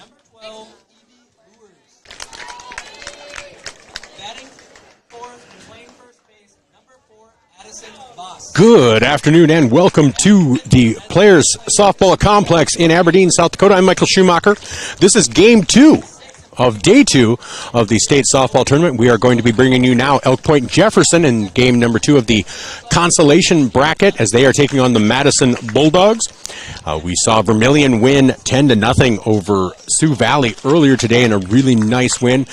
number 12, Evie Lures. Batting fourth and playing first base, number 4, Madison. Good afternoon and welcome to the Players Softball Complex in Aberdeen, South Dakota. I'm Michael Schumacher. This is game 2 of day 2 of the state softball tournament. We are going to be bringing you now Elk Point-Jefferson in game number 2 of the consolation bracket as they are taking on the Madison Bulldogs. We saw Vermilion win 10-0 over Sioux Valley earlier today in a really nice win.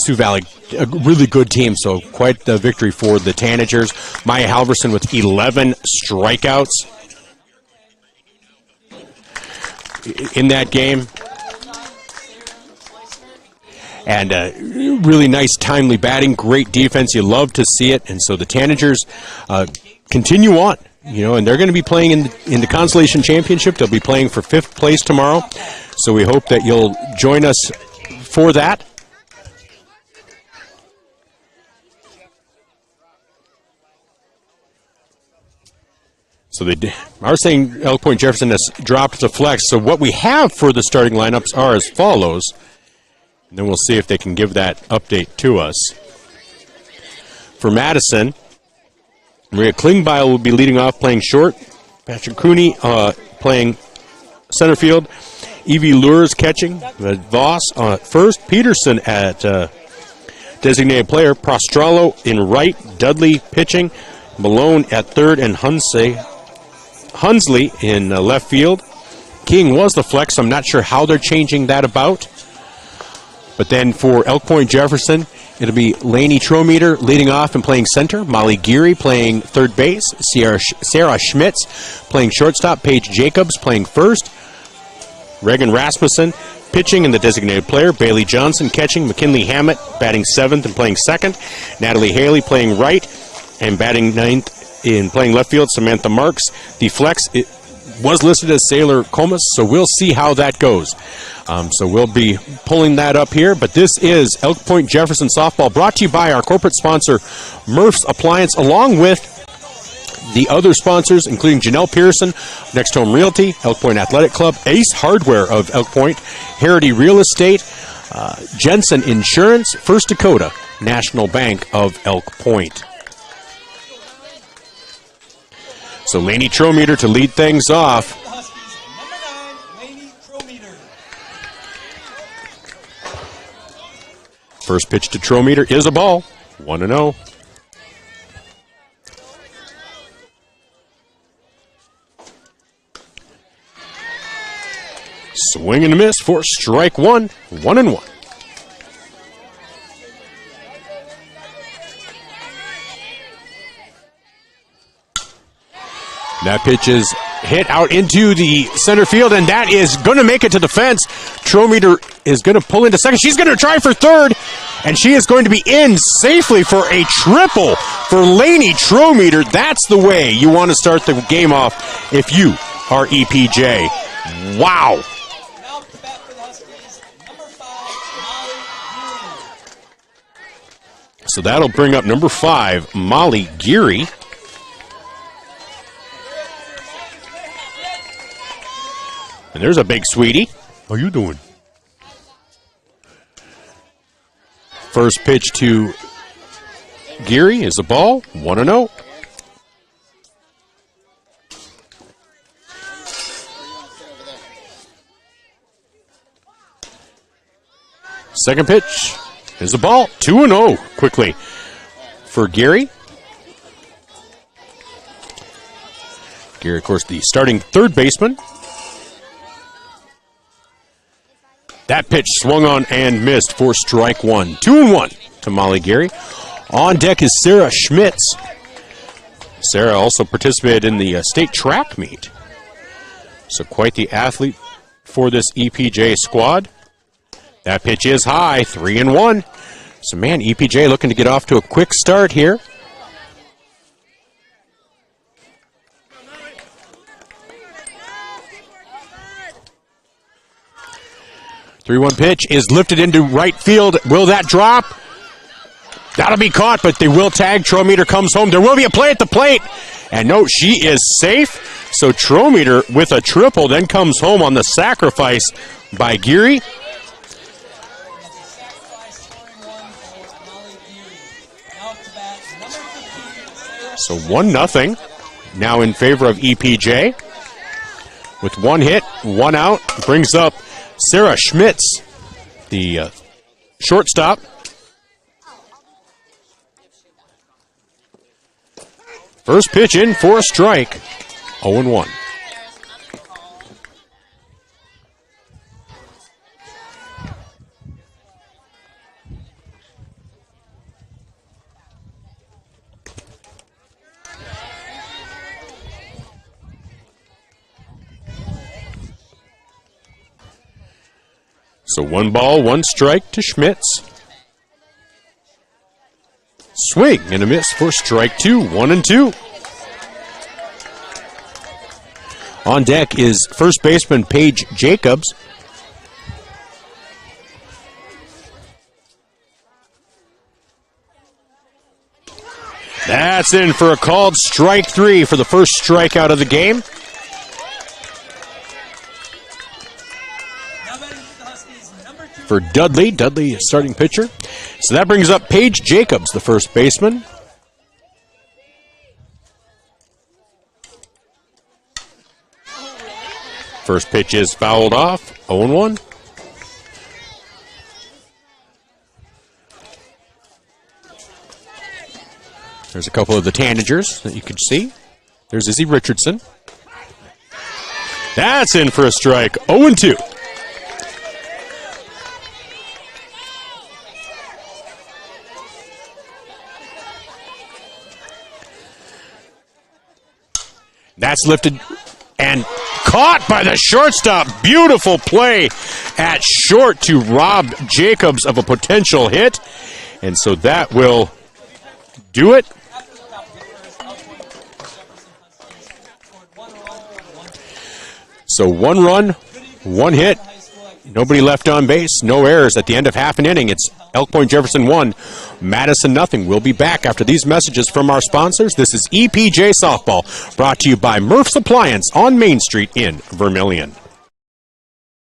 Sioux Valley, a really good team, so quite the victory for the Tanagers. Maya Halverson with 11 strikeouts in that game. And really nice, timely batting, great defense. You love to see it. And so the Tanagers continue on, and they're going to be playing in the Consolation Championship. They'll be playing for 5th place tomorrow. So we hope that you'll join us for that. So they are saying Elk Point-Jefferson has dropped to flex. So what we have for the starting lineups are as follows. And then we'll see if they can give that update to us. For Madison, Maria Klingbeil will be leading off playing short. Patrick Cooney playing center field. Evie Lures catching. Voss at first. Peterson at designated player. Prostralo in right. Dudley pitching. Malone at third. And Hunsley in left field. King was the flex. I'm not sure how they're changing that about. But then for Elk Point-Jefferson, it'll be Lainey Trometer leading off and playing center. Molly Geary playing third base. Sarah Schmitz playing shortstop. Paige Jacobs playing first. Reagan Rasmussen pitching in the designated player. Bailey Johnson catching. McKinley Hammett batting 7th and playing 2nd. Natalie Haley playing right and batting 9th in playing left field. Samantha Marks. The flex was listed as Sailor Comas, so we'll see how that goes. So we'll be pulling that up here, but this is Elk Point-Jefferson softball brought to you by our corporate sponsor, Murph's Appliance, along with the other sponsors, including Janelle Pearson, Next Home Realty, Elk Point Athletic Club, Ace Hardware of Elk Point, Heritage Real Estate, Jensen Insurance, First Dakota National Bank of Elk Point. So Lainey Trometer to lead things off. The Huskies, number 9, Lainey Trometer. First pitch to Trometer is a ball. 1-0. Swing and a miss for strike 1. 1-1. That pitch is hit out into the center field, and that is going to make it to the fence. Trometer is going to pull into second. She's going to try for third, and she is going to be in safely for a triple for Lainey Trometer. That's the way you want to start the game off if you are EPJ. Wow. Now to bat for the Huskies, number 5, Molly Geary. So that'll bring up number 5, Molly Geary. And there's a big sweetie. How you doing? First pitch to Geary is a ball. 1-0. Second pitch is a ball. 2-0 quickly for Geary. Geary, of course, the starting third baseman. That pitch swung on and missed for strike 1. 2-1 to Molly Geary. On deck is Sarah Schmitz. Sarah also participated in the state track meet. So quite the athlete for this EPJ squad. That pitch is high, 3-1. So man, EPJ looking to get off to a quick start here. 3-1 pitch is lifted into right field. Will that drop? That'll be caught, but they will tag. Trometer comes home. There will be a play at the plate. And no, she is safe. So Trometer with a triple then comes home on the sacrifice by Geary. So 1-0 now in favor of EPJ. With one hit, one out, brings up Sarah Schmitz, the shortstop. First pitch in for a strike. 0-1. So 1 ball, 1 strike to Schmitz. Swing and a miss for strike 2, 1-2. On deck is first baseman Paige Jacobs. That's in for a called strike 3 for the first strikeout of the game. For Dudley. Dudley, starting pitcher. So that brings up Paige Jacobs, the first baseman. First pitch is fouled off. 0-1. There's a couple of the tanagers that you can see. There's Izzy Richardson. That's in for a strike. 0-2. That's lifted and caught by the shortstop. Beautiful play at short to rob Jacobs of a potential hit. And so that will do it. So 1 run, 1 hit, nobody left on base, no errors at the end of half an inning. It's Elk Point Jefferson 1, Madison nothing. We'll be back after these messages from our sponsors. This is EPJ Softball, brought to you by Murph's Appliance on Main Street in Vermilion.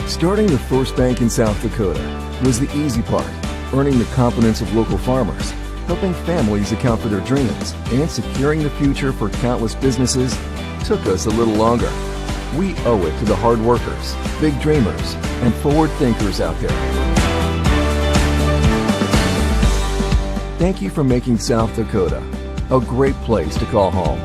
Starting the first bank in South Dakota was the easy part, earning the confidence of local farmers, helping families account for their dreams, and securing the future for countless businesses took us a little longer. We owe it to the hard workers, big dreamers, and forward thinkers out there. Thank you for making South Dakota a great place to call home.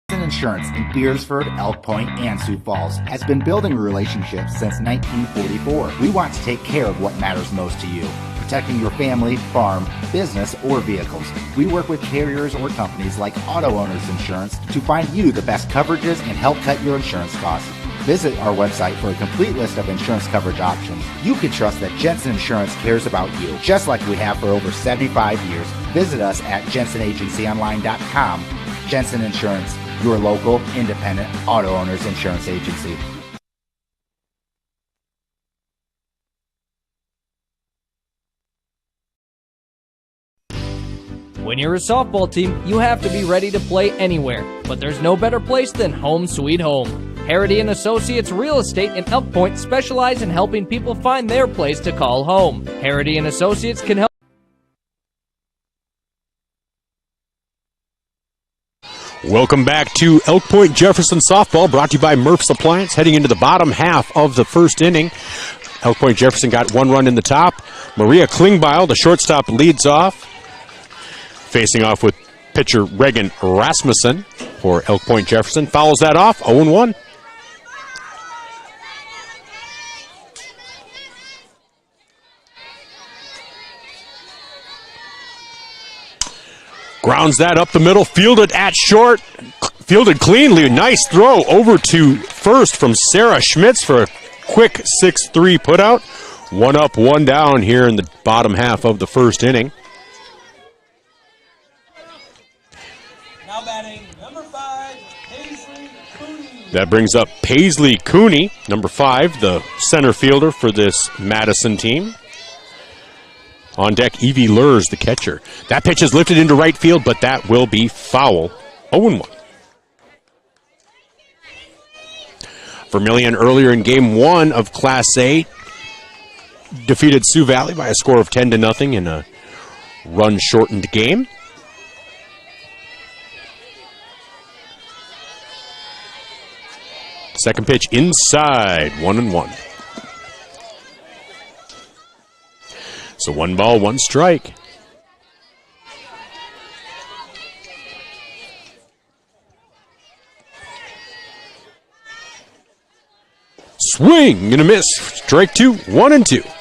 Insurance in Beersford, Elk Point, and Sioux Falls has been building relationships since 1944. We want to take care of what matters most to you, protecting your family, farm, business, or vehicles. We work with carriers or companies like Auto Owners Insurance to find you the best coverages and help cut your insurance costs. Visit our website for a complete list of insurance coverage options. You can trust that Jensen Insurance cares about you, just like we have for over 75 years. Visit us at jensenagencyonline.com. Jensen Insurance, your local, independent auto owners insurance agency. When you're a softball team, you have to be ready to play anywhere, but there's no better place than home sweet home. Harity & Associates Real Estate in Elk Point specialize in helping people find their place to call home. Harity & Associates can help. Welcome back to Elk Point Jefferson Softball, brought to you by Murph's Appliance. Heading into the bottom half of the first inning. Elk Point Jefferson got 1 run in the top. Maria Klingbeil, the shortstop, leads off. Facing off with pitcher Reagan Rasmussen for Elk Point Jefferson. Fouls that off, 0-1. Grounds that up the middle, fielded at short, fielded cleanly. Nice throw over to first from Sarah Schmitz for a quick 6-3 putout. 1 up, 1 down here in the bottom half of the first inning. Now batting number 5, Paige That brings up Paisley Cooney, number 5, the center fielder for this Madison team. On deck, Evie Lurs, the catcher. That pitch is lifted into right field, but that will be foul. 0-1. Vermillion earlier in Game 1 of Class A defeated Sioux Valley by a score of 10-0 in a run-shortened game. Second pitch inside, 1-1. So 1 ball, 1 strike. Swing and a miss. Strike 2, 1-2.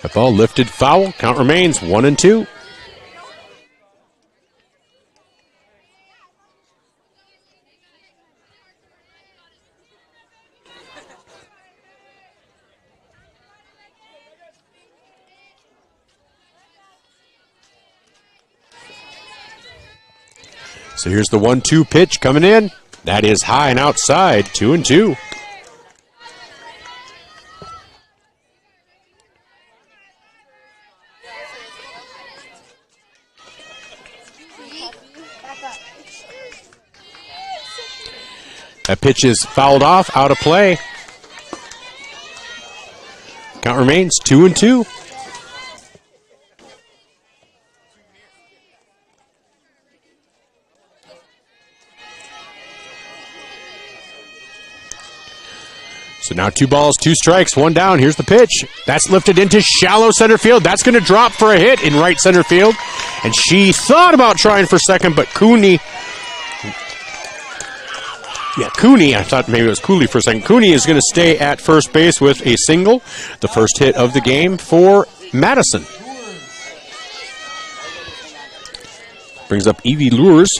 That ball lifted foul. Count remains 1-2. So here's the 1-2 pitch coming in. That is high and outside, 2-2. That pitch is fouled off, out of play. Count remains 2-2. So now 2 balls, 2 strikes, 1 down. Here's the pitch. That's lifted into shallow center field. That's going to drop for a hit in right center field. And she thought about trying for second, but Cooney, I thought maybe it was Cooley for a second. Cooney is going to stay at first base with a single. The first hit of the game for Madison. Brings up Evie Lures.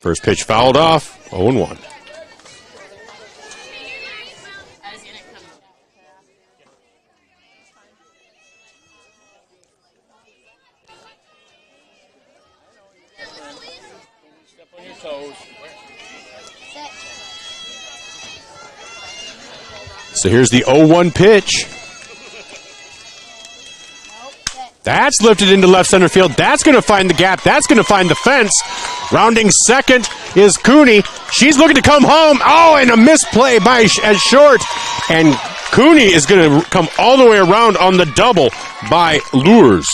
First pitch fouled off, 0-1. So here's the 0-1 pitch. That's lifted into left center field. That's going to find the gap. That's going to find the fence. Rounding second is Cooney. She's looking to come home. Oh, and a misplay by as short. And Cooney is going to come all the way around on the double by Lures.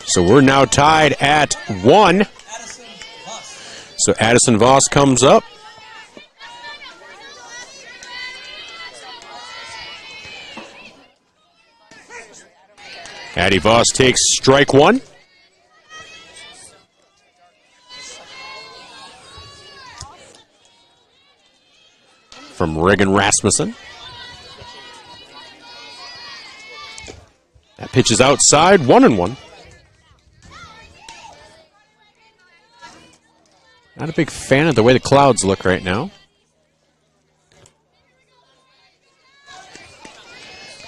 So we're now tied at 1. So Addison Voss comes up. Addie Voss takes strike 1. From Reagan Rasmussen. That pitch is outside, 1-1. Not a big fan of the way the clouds look right now.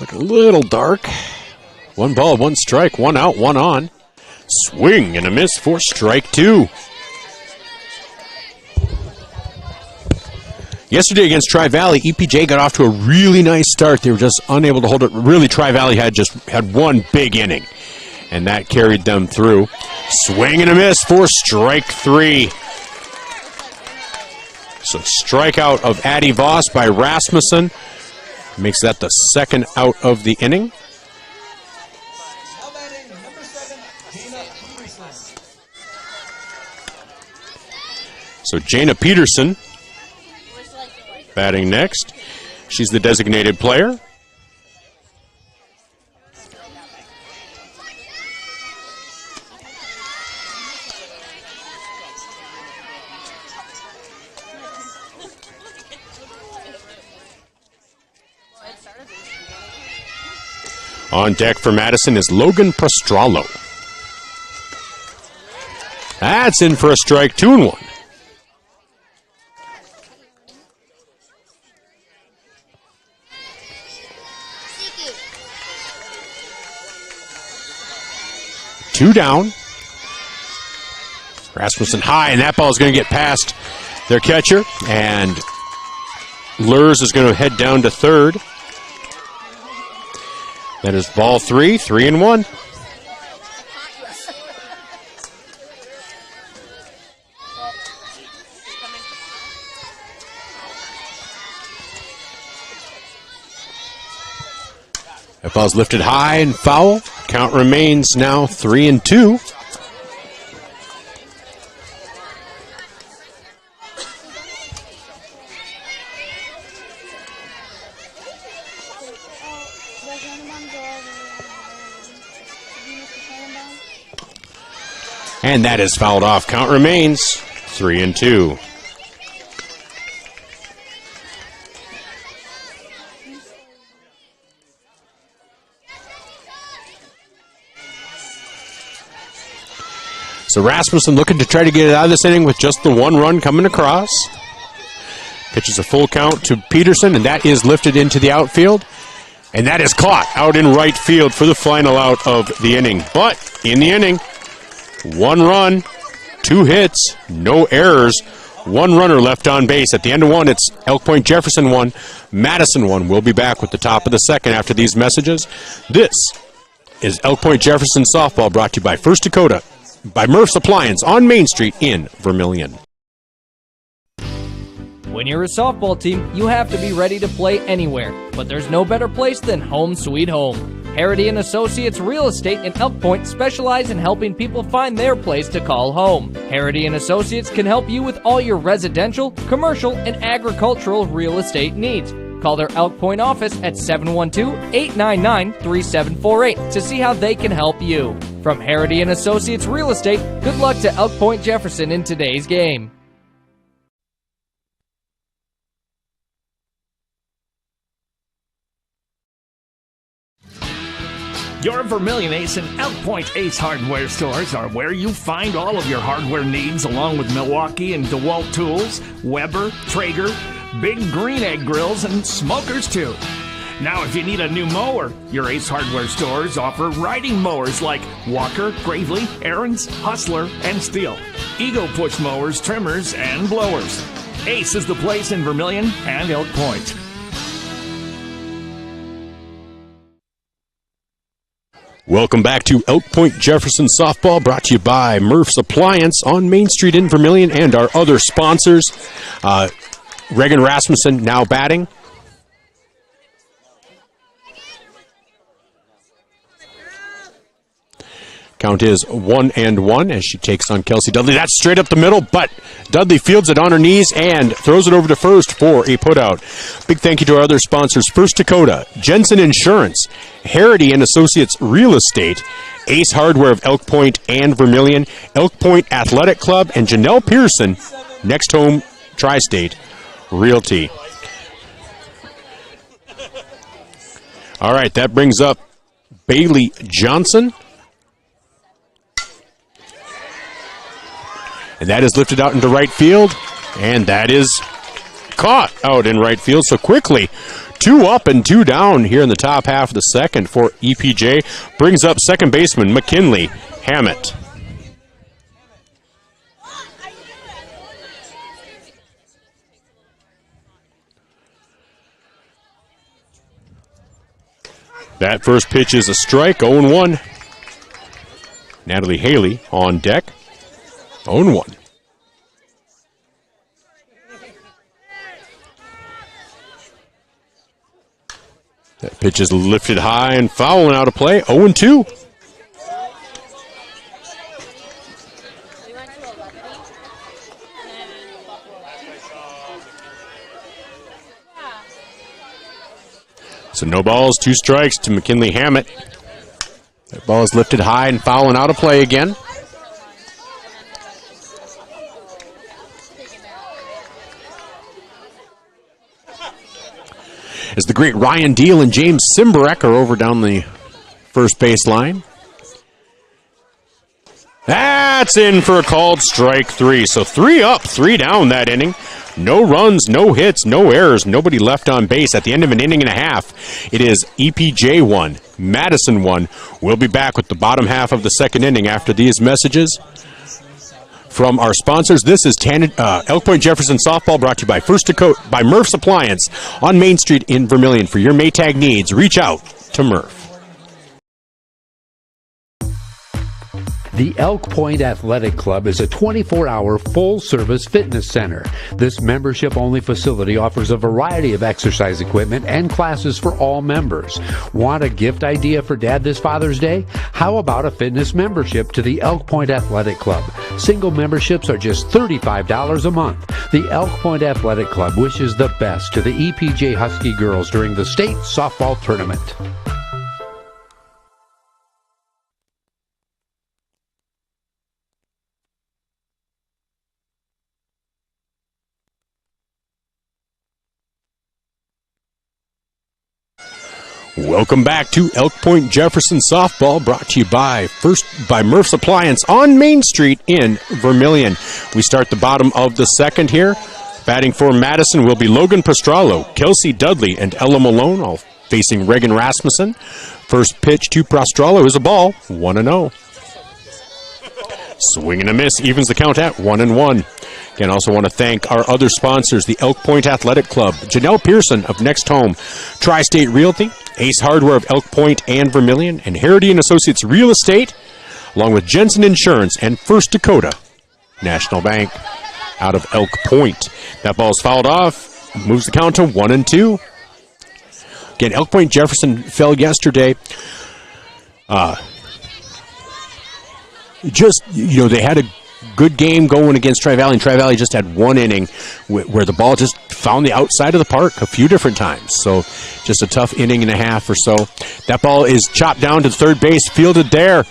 Look a little dark. 1 ball, 1 strike, 1 out, 1 on. Swing and a miss for strike 2. Yesterday against Tri-Valley, EPJ got off to a really nice start. They were just unable to hold it. Really, Tri-Valley had one big inning, and that carried them through. Swing and a miss for strike 3. So strikeout of Addie Voss by Rasmussen makes that the second out of the inning. So Jana Peterson batting next. She's the designated player. On deck for Madison is Logan Pastrallo. That's in for a strike, 2-1. Two down. Rasmussen high, and that ball is going to get past their catcher, and Lurs is going to head down to third. That is ball 3, 3-1. That ball's lifted high and foul. Count remains now 3-2. And that is fouled off. Count remains 3-2. So Rasmussen looking to try to get it out of this inning with just the one run coming across. Pitches a full count to Peterson, and that is lifted into the outfield. And that is caught out in right field for the final out of the inning. But in the inning, one run, 2 hits, no errors, one runner left on base. At the end of one, it's Elk Point-Jefferson 1, Madison 1. We'll be back with the top of the second after these messages. This is Elk Point-Jefferson softball, brought to you by First Dakota, by Murph's Appliance on Main Street in Vermilion. When you're a softball team, you have to be ready to play anywhere, but there's no better place than home sweet home. Harity and Associates Real Estate in Elk Point specialize in helping people find their place to call home. Harity and Associates can help you with all your residential, commercial, and agricultural real estate needs. Call their Elk Point office at 712-899-3748 to see how they can help you. From Harity and Associates Real Estate, good luck to Elk Point-Jefferson in today's game. Your Vermilion Ace and Elk Point Ace hardware stores are where you find all of your hardware needs, along with Milwaukee and DeWalt tools, Weber, Traeger, Big Green Egg grills, and smokers too. Now, if you need a new mower, your Ace hardware stores offer riding mowers like Walker, Gravely, Aaron's, Hustler, and Steel, Ego push mowers, trimmers, and blowers. Ace is the place in Vermilion and Elk Point. Welcome back to Elk Point-Jefferson softball, brought to you by Murph's Appliance on Main Street in Vermilion and our other sponsors. Reagan Rasmussen now batting. Count is 1-1 as she takes on Kelsey Dudley. That's straight up the middle, but Dudley fields it on her knees and throws it over to first for a putout. Big thank you to our other sponsors, First Dakota, Jensen Insurance, Harity and Associates Real Estate, Ace Hardware of Elk Point and Vermilion, Elk Point Athletic Club, and Janelle Pearson, Next Home Tri-State Realty. All right, that brings up Bailey Johnson. And that is lifted out into right field, and that is caught out in right field. So quickly, 2 up and 2 down here in the top half of the second for EPJ. Brings up second baseman McKinley Hammett. That first pitch is a strike, 0-1. Natalie Haley on deck. 0-1. That pitch is lifted high and foul and out of play. 0-2. So no balls, 2 strikes to McKinley Hammett. That ball is lifted high and foul and out of play again. As the great Ryan Deal and James Simbarek are over down the first base line. That's in for a called strike 3. So 3 up, 3 down that inning. No runs, no hits, no errors, nobody left on base at the end of an inning and a half. It is EPJ 1, Madison 1. We'll be back with the bottom half of the second inning after these messages from our sponsors. This is Elk Point-Jefferson softball, brought to you by by Murph's Appliance on Main Street in Vermilion. For your Maytag needs, reach out to Murph. The Elk Point Athletic Club is a 24-hour full-service fitness center. This membership-only facility offers a variety of exercise equipment and classes for all members. Want a gift idea for Dad this Father's Day? How about a fitness membership to the Elk Point Athletic Club? Single memberships are just $35 a month. The Elk Point Athletic Club wishes the best to the EPJ Husky girls during the state softball tournament. Welcome back to Elk Point-Jefferson softball, brought to you by Murph's Appliance on Main Street in Vermilion. We start the bottom of the second here. Batting for Madison will be Logan Pastrallo, Kelsey Dudley, and Ella Malone, all facing Reagan Rasmussen. First pitch to Pastrallo is a ball, 1-0. Swing and a miss, evens the count at 1-1. Again, also want to thank our other sponsors, the Elk Point Athletic Club, Janelle Pearson of Next Home, Tri-State Realty, Ace Hardware of Elk Point and Vermilion, and Harity & Associates Real Estate, along with Jensen Insurance and First Dakota National Bank out of Elk Point. That ball's fouled off, moves the count to 1-2. Again, Elk Point-Jefferson fell yesterday. They had a good game going against Tri-Valley, and Tri-Valley just had one inning where the ball just found the outside of the park a few different times. So just a tough inning and a half or so. That ball is chopped down to third base, fielded there.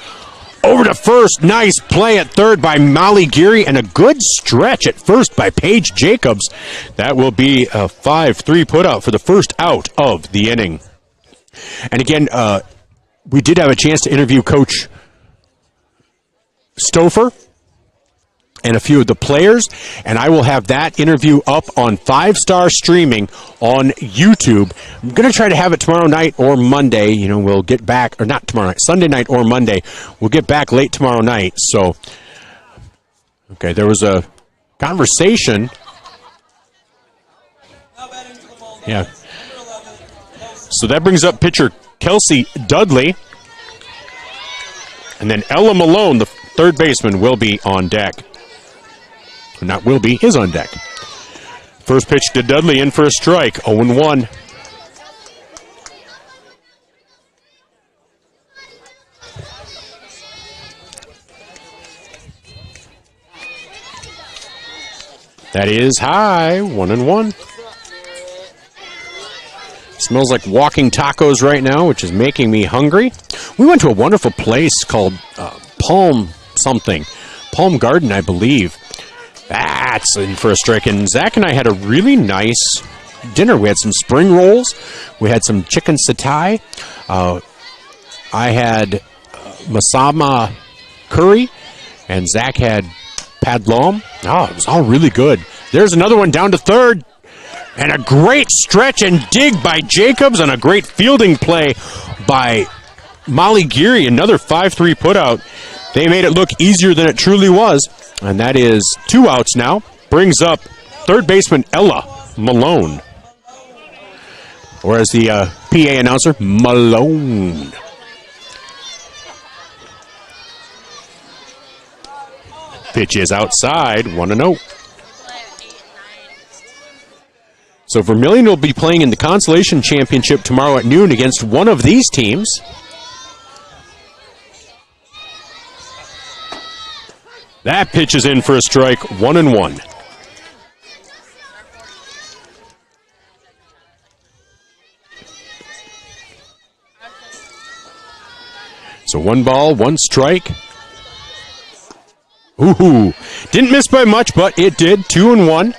Over to first. Nice play at third by Molly Geary, and a good stretch at first by Paige Jacobs. That will be a 5-3 putout for the first out of the inning. And again, we did have a chance to interview Coach Stouffer and a few of the players, and I will have that interview up on 5-Star Streaming on YouTube. I'm going to try to have it tomorrow night or Monday. We'll get back, or not tomorrow night, Sunday night or Monday. We'll get back late tomorrow night. So, okay, there was a conversation. Yeah. So that brings up pitcher Kelsey Dudley. And then Ella Malone, the third baseman, will be on deck. Not will be, is on deck. First pitch to Dudley, in for a strike, 0-1. That is high, 1-1. Smells like walking tacos right now, which is making me hungry. We went to a wonderful place called Palm Garden, I believe. That's in for a strike. And Zach and I had a really nice dinner. We had some spring rolls. We had some chicken satay. I had masama curry, and Zach had padlom. Oh, it was all really good. There's another one down to third. And a great stretch and dig by Jacobs, and a great fielding play by Molly Geary. Another 5-3 putout. They made it look easier than it truly was. And that is 2 outs now. Brings up third baseman Ella Malone. Or as the PA announcer, Malone. Pitch is outside, 1-0. So Vermilion will be playing in the Consolation Championship tomorrow at noon against one of these teams. That pitch is in for a strike, 1-1. So 1 ball, 1 strike. Ooh, didn't miss by much, but it did, 2-1.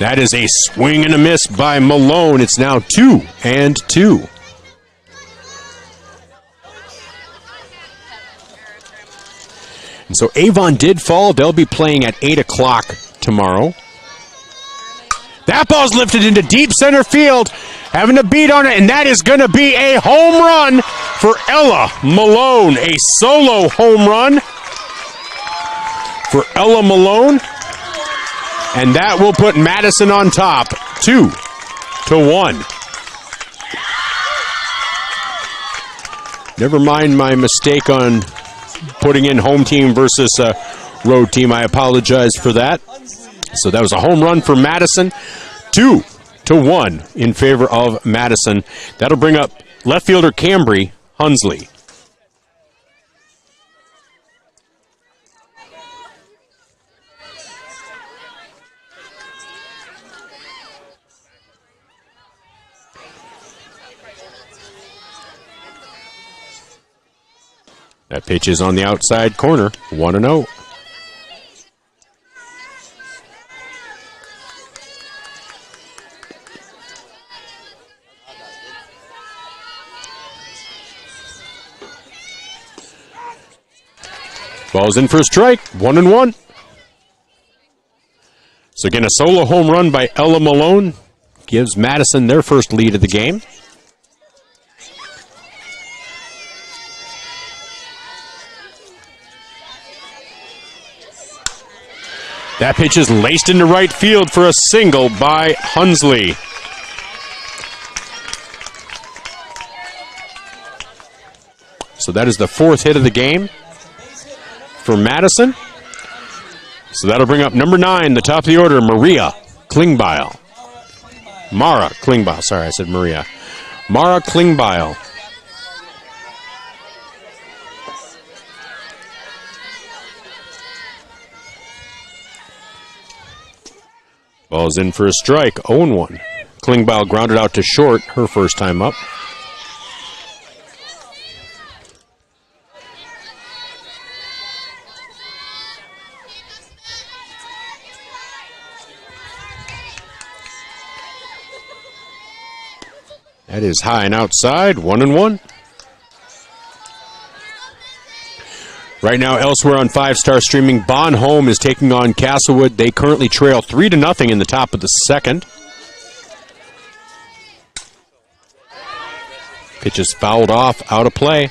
That is a swing and a miss by Malone. It's now 2-2. And so Avon did fall. They'll be playing at 8 o'clock tomorrow. That ball's lifted into deep center field, having a beat on it, and that is going to be a home run for Ella Malone. A solo home run for Ella Malone. And that will put Madison on top, 2-1. Never mind my mistake on putting in home team versus road team. I apologize for that. So that was a home run for Madison, 2-1 in favor of Madison. That'll bring up left fielder Cambry Hunsley. That pitch is on the outside corner, 1-0. Ball's in for a strike, 1-1. So again, a solo home run by Ella Malone gives Madison their first lead of the game. That pitch is laced into right field for a single by Hunsley. So that is the fourth hit of the game for Madison. So that'll bring up number 9, the top of the order, Mara Klingbeil. Sorry, I said Maria. Mara Klingbeil. Ball's in for a strike, 0-1. Klingbeil grounded out to short her first time up. That is high and outside, 1-1. Right now, elsewhere on 5-Star Streaming, Bonhomme is taking on Castlewood. They currently trail 3-0 in the top of the second. Pitch is fouled off, out of play.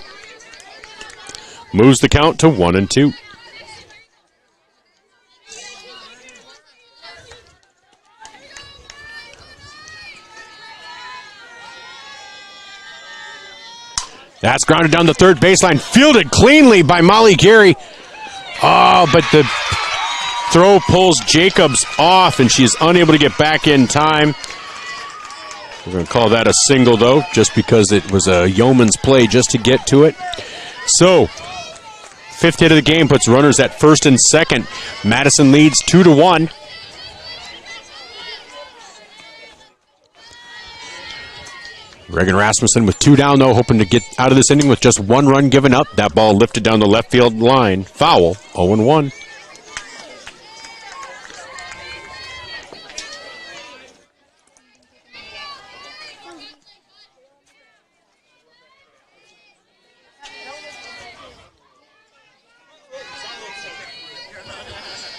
Moves the count to 1-2. That's grounded down the third baseline, fielded cleanly by Molly Gary. Oh, but the throw pulls Jacobs off, and she's unable to get back in time. We're going to call that a single, though, just because it was a yeoman's play just to get to it. So, fifth hit of the game puts runners at first and second. Madison leads 2-1. Reagan Rasmussen with 2 down, though, hoping to get out of this inning with just 1 run given up. That ball lifted down the left field line. Foul, 0-1.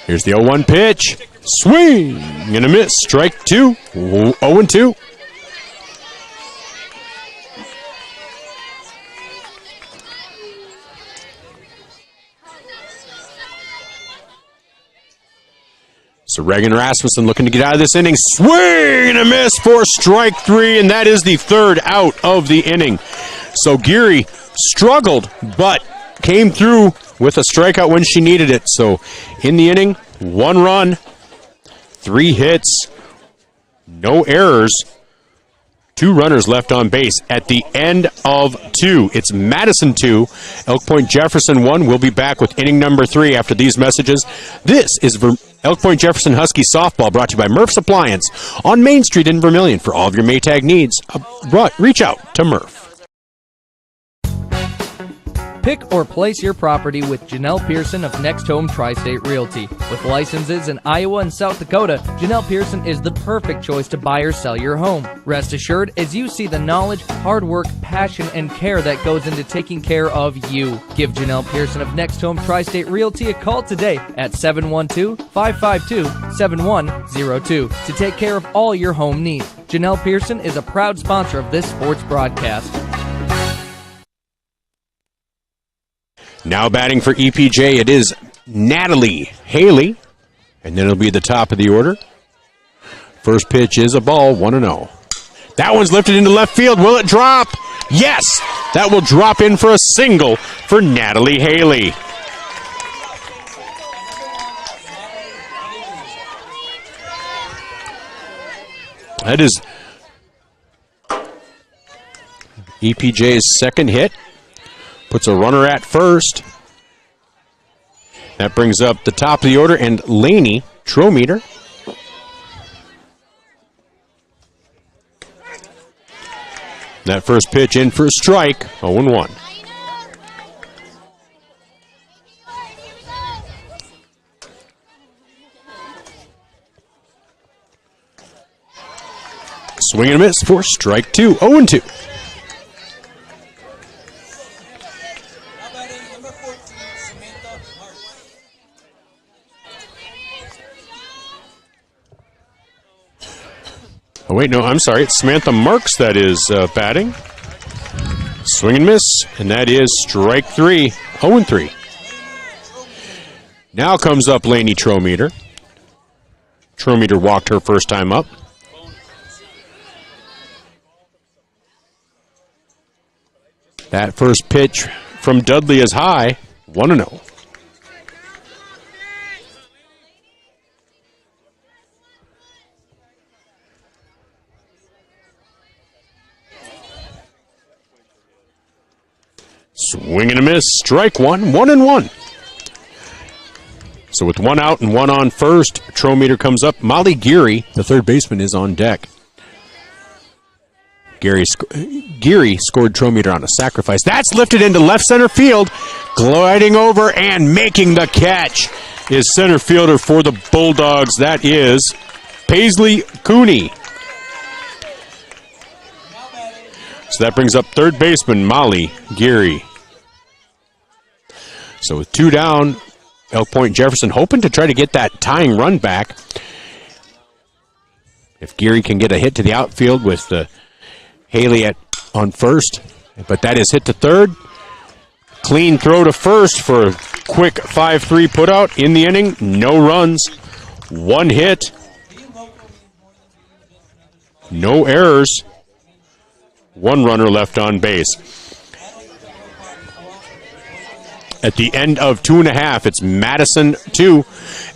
Here's the 0-1 pitch. Swing and a miss. Strike 2, 0-2. So Reagan Rasmussen looking to get out of this inning. Swing and a miss for strike 3, and that is the third out of the inning. So Geary struggled, but came through with a strikeout when she needed it. So in the inning, 1 run, 3 hits, no errors, 2 runners left on base at the end of 2. It's Madison 2, Elk Point-Jefferson 1. We'll be back with inning number 3 after these messages. This is Elk Point-Jefferson Husky softball, brought to you by Murph's Appliance on Main Street in Vermilion. For all of your Maytag needs, reach out to Murph. Pick or place your property with Janelle Pearson of Next Home Tri-State Realty. With licenses in Iowa and South Dakota, Janelle Pearson is the perfect choice to buy or sell your home. Rest assured, as you see the knowledge, hard work, passion, and care that goes into taking care of you. Give Janelle Pearson of Next Home Tri-State Realty a call today at 712-552-7102 to take care of all your home needs. Janelle Pearson is a proud sponsor of this sports broadcast. Now batting for EPJ, it is Natalie Haley, and then it'll be the top of the order. First pitch is a ball, 1-0. That one's lifted into left field. Will it drop? Yes! That will drop in for a single for Natalie Haley. That is EPJ's second hit. Puts a runner at first. That brings up the top of the order and Lainey Trometer. That first pitch in for a strike, 0-1. Swing and a miss for strike two, 0-2. Oh, wait, no, I'm sorry. It's Samantha Marks that is batting. Swing and miss, and that is strike three, 0-3. Now comes up Lainey Trometer. Trometer walked her first time up. That first pitch from Dudley is high, 1-0. Swing and a miss, strike one, 1-1. So with one out and one on first, Trometer comes up. Molly Geary, the third baseman, is on deck. Geary scored Trometer on a sacrifice. That's lifted into left center field. Gliding over and making the catch is center fielder for the Bulldogs. That is Paisley Cooney. So that brings up third baseman Molly Geary. So with two down, Elk Point-Jefferson hoping to try to get that tying run back. If Geary can get a hit to the outfield with Haley on first, but that is hit to third. Clean throw to first for a quick 5-3 putout in the inning. No runs, one hit, no errors, one runner left on base. At the end of 2.5, it's Madison 2,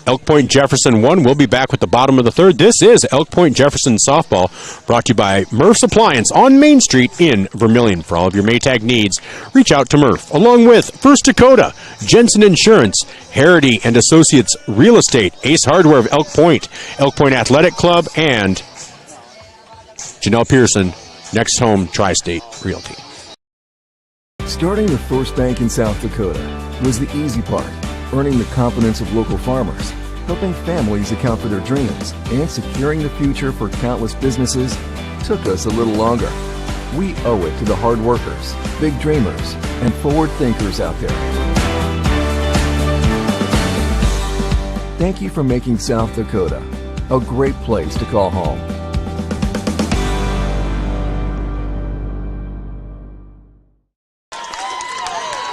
Elk Point-Jefferson 1. We'll be back with the bottom of the third. This is Elk Point-Jefferson softball, brought to you by Murph's Appliance on Main Street in Vermilion. For all of your Maytag needs, reach out to Murph, along with First Dakota, Jensen Insurance, Harity and Associates Real Estate, Ace Hardware of Elk Point Athletic Club, and Janelle Pearson, Next Home Tri-State Realty. Starting the first bank in South Dakota was the easy part. Earning the confidence of local farmers, helping families account for their dreams, and securing the future for countless businesses took us a little longer. We owe it to the hard workers, big dreamers, and forward thinkers out there. Thank you for making South Dakota a great place to call home.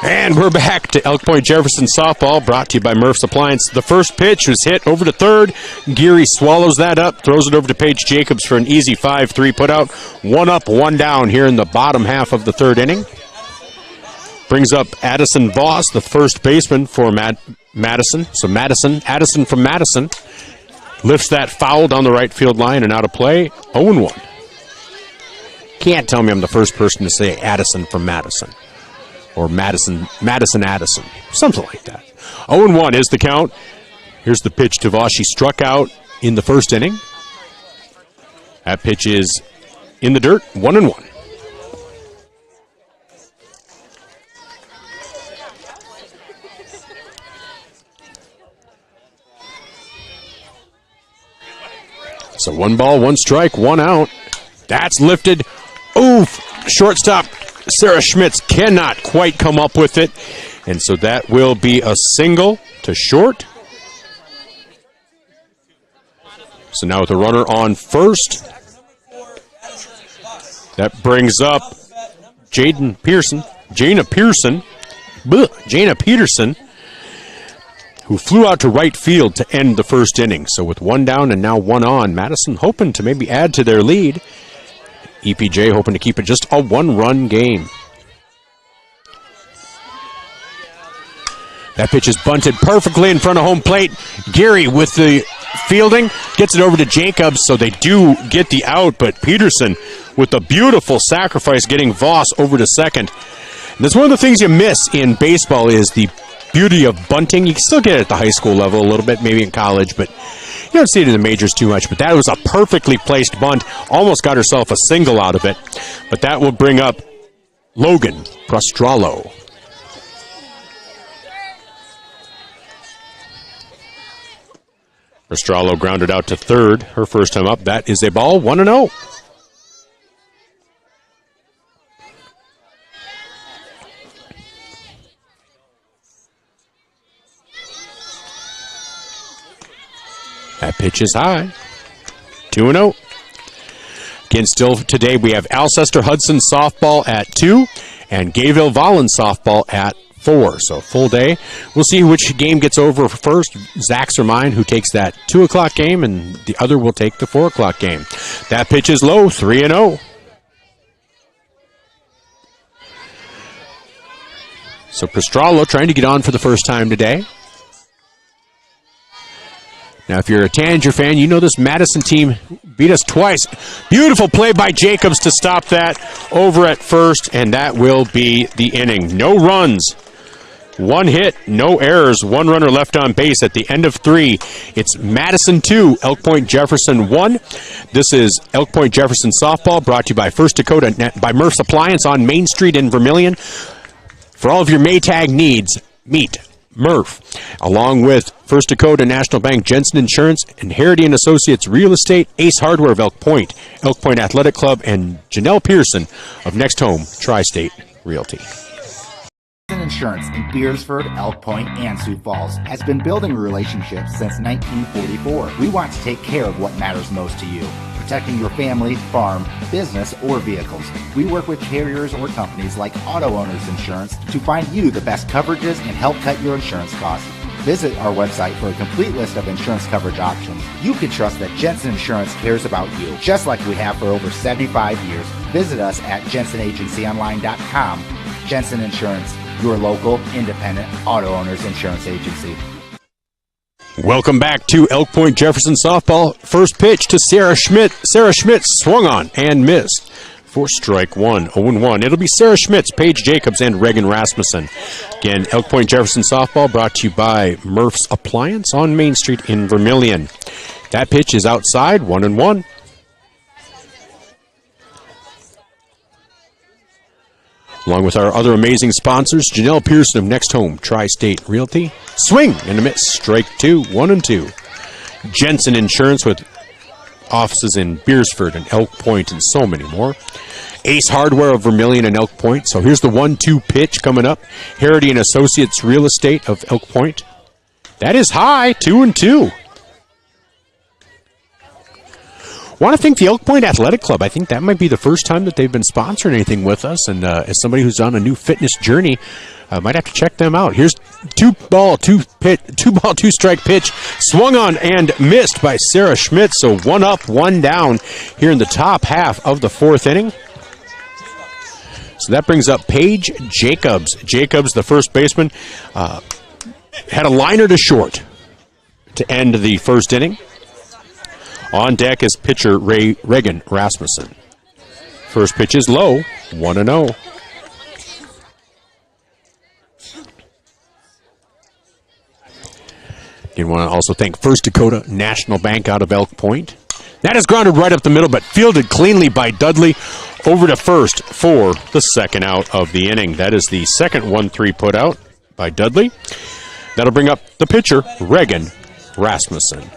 And we're back to Elk Point-Jefferson softball, brought to you by Murph's Appliance. The first pitch was hit over to third. Geary swallows that up, throws it over to Paige Jacobs for an easy 5-3 putout. One up, one down here in the bottom half of the third inning. Brings up Addison Voss, the first baseman for Madison. So Addison from Madison lifts that foul down the right field line and out of play, 0-1. Can't tell me I'm the first person to say Addison from Madison. Or Madison Addison, something like that. 0-1 is the count. Here's the pitch to Voss. She struck out in the first inning. That pitch is in the dirt, 1-1. So 1 ball, 1 strike, 1 out. That's lifted. Oof! Shortstop Sarah Schmitz cannot quite come up with it. And so that will be a single to short. So now with the runner on first, that brings up Jana Peterson, who flew out to right field to end the first inning. So with 1 down and now 1 on, Madison hoping to maybe add to their lead. EPJ hoping to keep it just a 1-run game. That pitch is bunted perfectly in front of home plate. Geary with the fielding gets it over to Jacobs, so they do get the out, but Peterson with a beautiful sacrifice getting Voss over to second. And that's one of the things you miss in baseball is the beauty of bunting. You can still get it at the high school level a little bit, maybe in college, but you don't see it in the majors too much. But that was a perfectly placed bunt. Almost got herself a single out of it. But that will bring up Logan Prostralo. Prostralo grounded out to third, her first time up. That is a ball, 1-0. That pitch is high. 2-0. Again, still today we have Alcester Hudson softball at 2 and Gayville Vollen softball at 4. So full day. We'll see which game gets over first. Zach's or mine, who takes that 2 o'clock game, and the other will take the 4 o'clock game. That pitch is low, 3-0. So Prostralo trying to get on for the first time today. Now, if you're a Tanger fan, you know this Madison team beat us twice. Beautiful play by Jacobs to stop that over at first, and that will be the inning. No runs, 1 hit, no errors, 1 runner left on base at the end of 3. It's Madison 2, Elk Point-Jefferson 1. This is Elk Point-Jefferson softball brought to you by First Dakota by Murph's Appliance on Main Street in Vermilion. For all of your Maytag needs, meet Murph, along with First Dakota National Bank, Jensen Insurance, and Harity & Associates Real Estate, Ace Hardware of Elk Point Athletic Club, and Janelle Pearson of Next Home Tri-State Realty. Insurance in Beersford, Elk Point, and Sioux Falls has been building relationships since 1944. We want to take care of what matters most to you, protecting your family, farm, business, or vehicles. We work with carriers or companies like Auto Owners Insurance to find you the best coverages and help cut your insurance costs. Visit our website for a complete list of insurance coverage options. You can trust that Jensen Insurance cares about you, just like we have for over 75 years. Visit us at jensenagencyonline.com. Jensen Insurance, your local, independent auto owners insurance agency. Welcome back to Elk Point-Jefferson softball. First pitch to Sarah Schmidt. Sarah Schmidt swung on and missed for strike 1, 0-1. It'll be Sarah Schmitz, Paige Jacobs, and Reagan Rasmussen. Again, Elk Point-Jefferson softball brought to you by Murph's Appliance on Main Street in Vermilion. That pitch is outside, 1-1. Along with our other amazing sponsors, Janelle Pearson of Next Home Tri-State Realty. Swing and a miss, strike 2, 1-2. Jensen Insurance with offices in Beersford and Elk Point and so many more. Ace Hardware of Vermilion and Elk Point. So here's the 1-2 pitch coming up. Harity & Associates Real Estate of Elk Point. That is high, 2-2. Want to thank the Elk Point Athletic Club. I think that might be the first time that they've been sponsoring anything with us. And as somebody who's on a new fitness journey, I might have to check them out. Here's 2-ball, 2-strike pitch. Swung on and missed by Sarah Schmidt. So 1 up, 1 down here in the top half of the 4th inning. So that brings up Paige Jacobs. Jacobs, the first baseman, had a liner to short to end the first inning. On deck is pitcher Reagan Rasmussen. First pitch is low, 1-0. You want to also thank First Dakota National Bank out of Elk Point. That is grounded right up the middle, but fielded cleanly by Dudley over to first for the second out of the inning. That is the second 1-3 put out by Dudley. That'll bring up the pitcher, Reagan Rasmussen.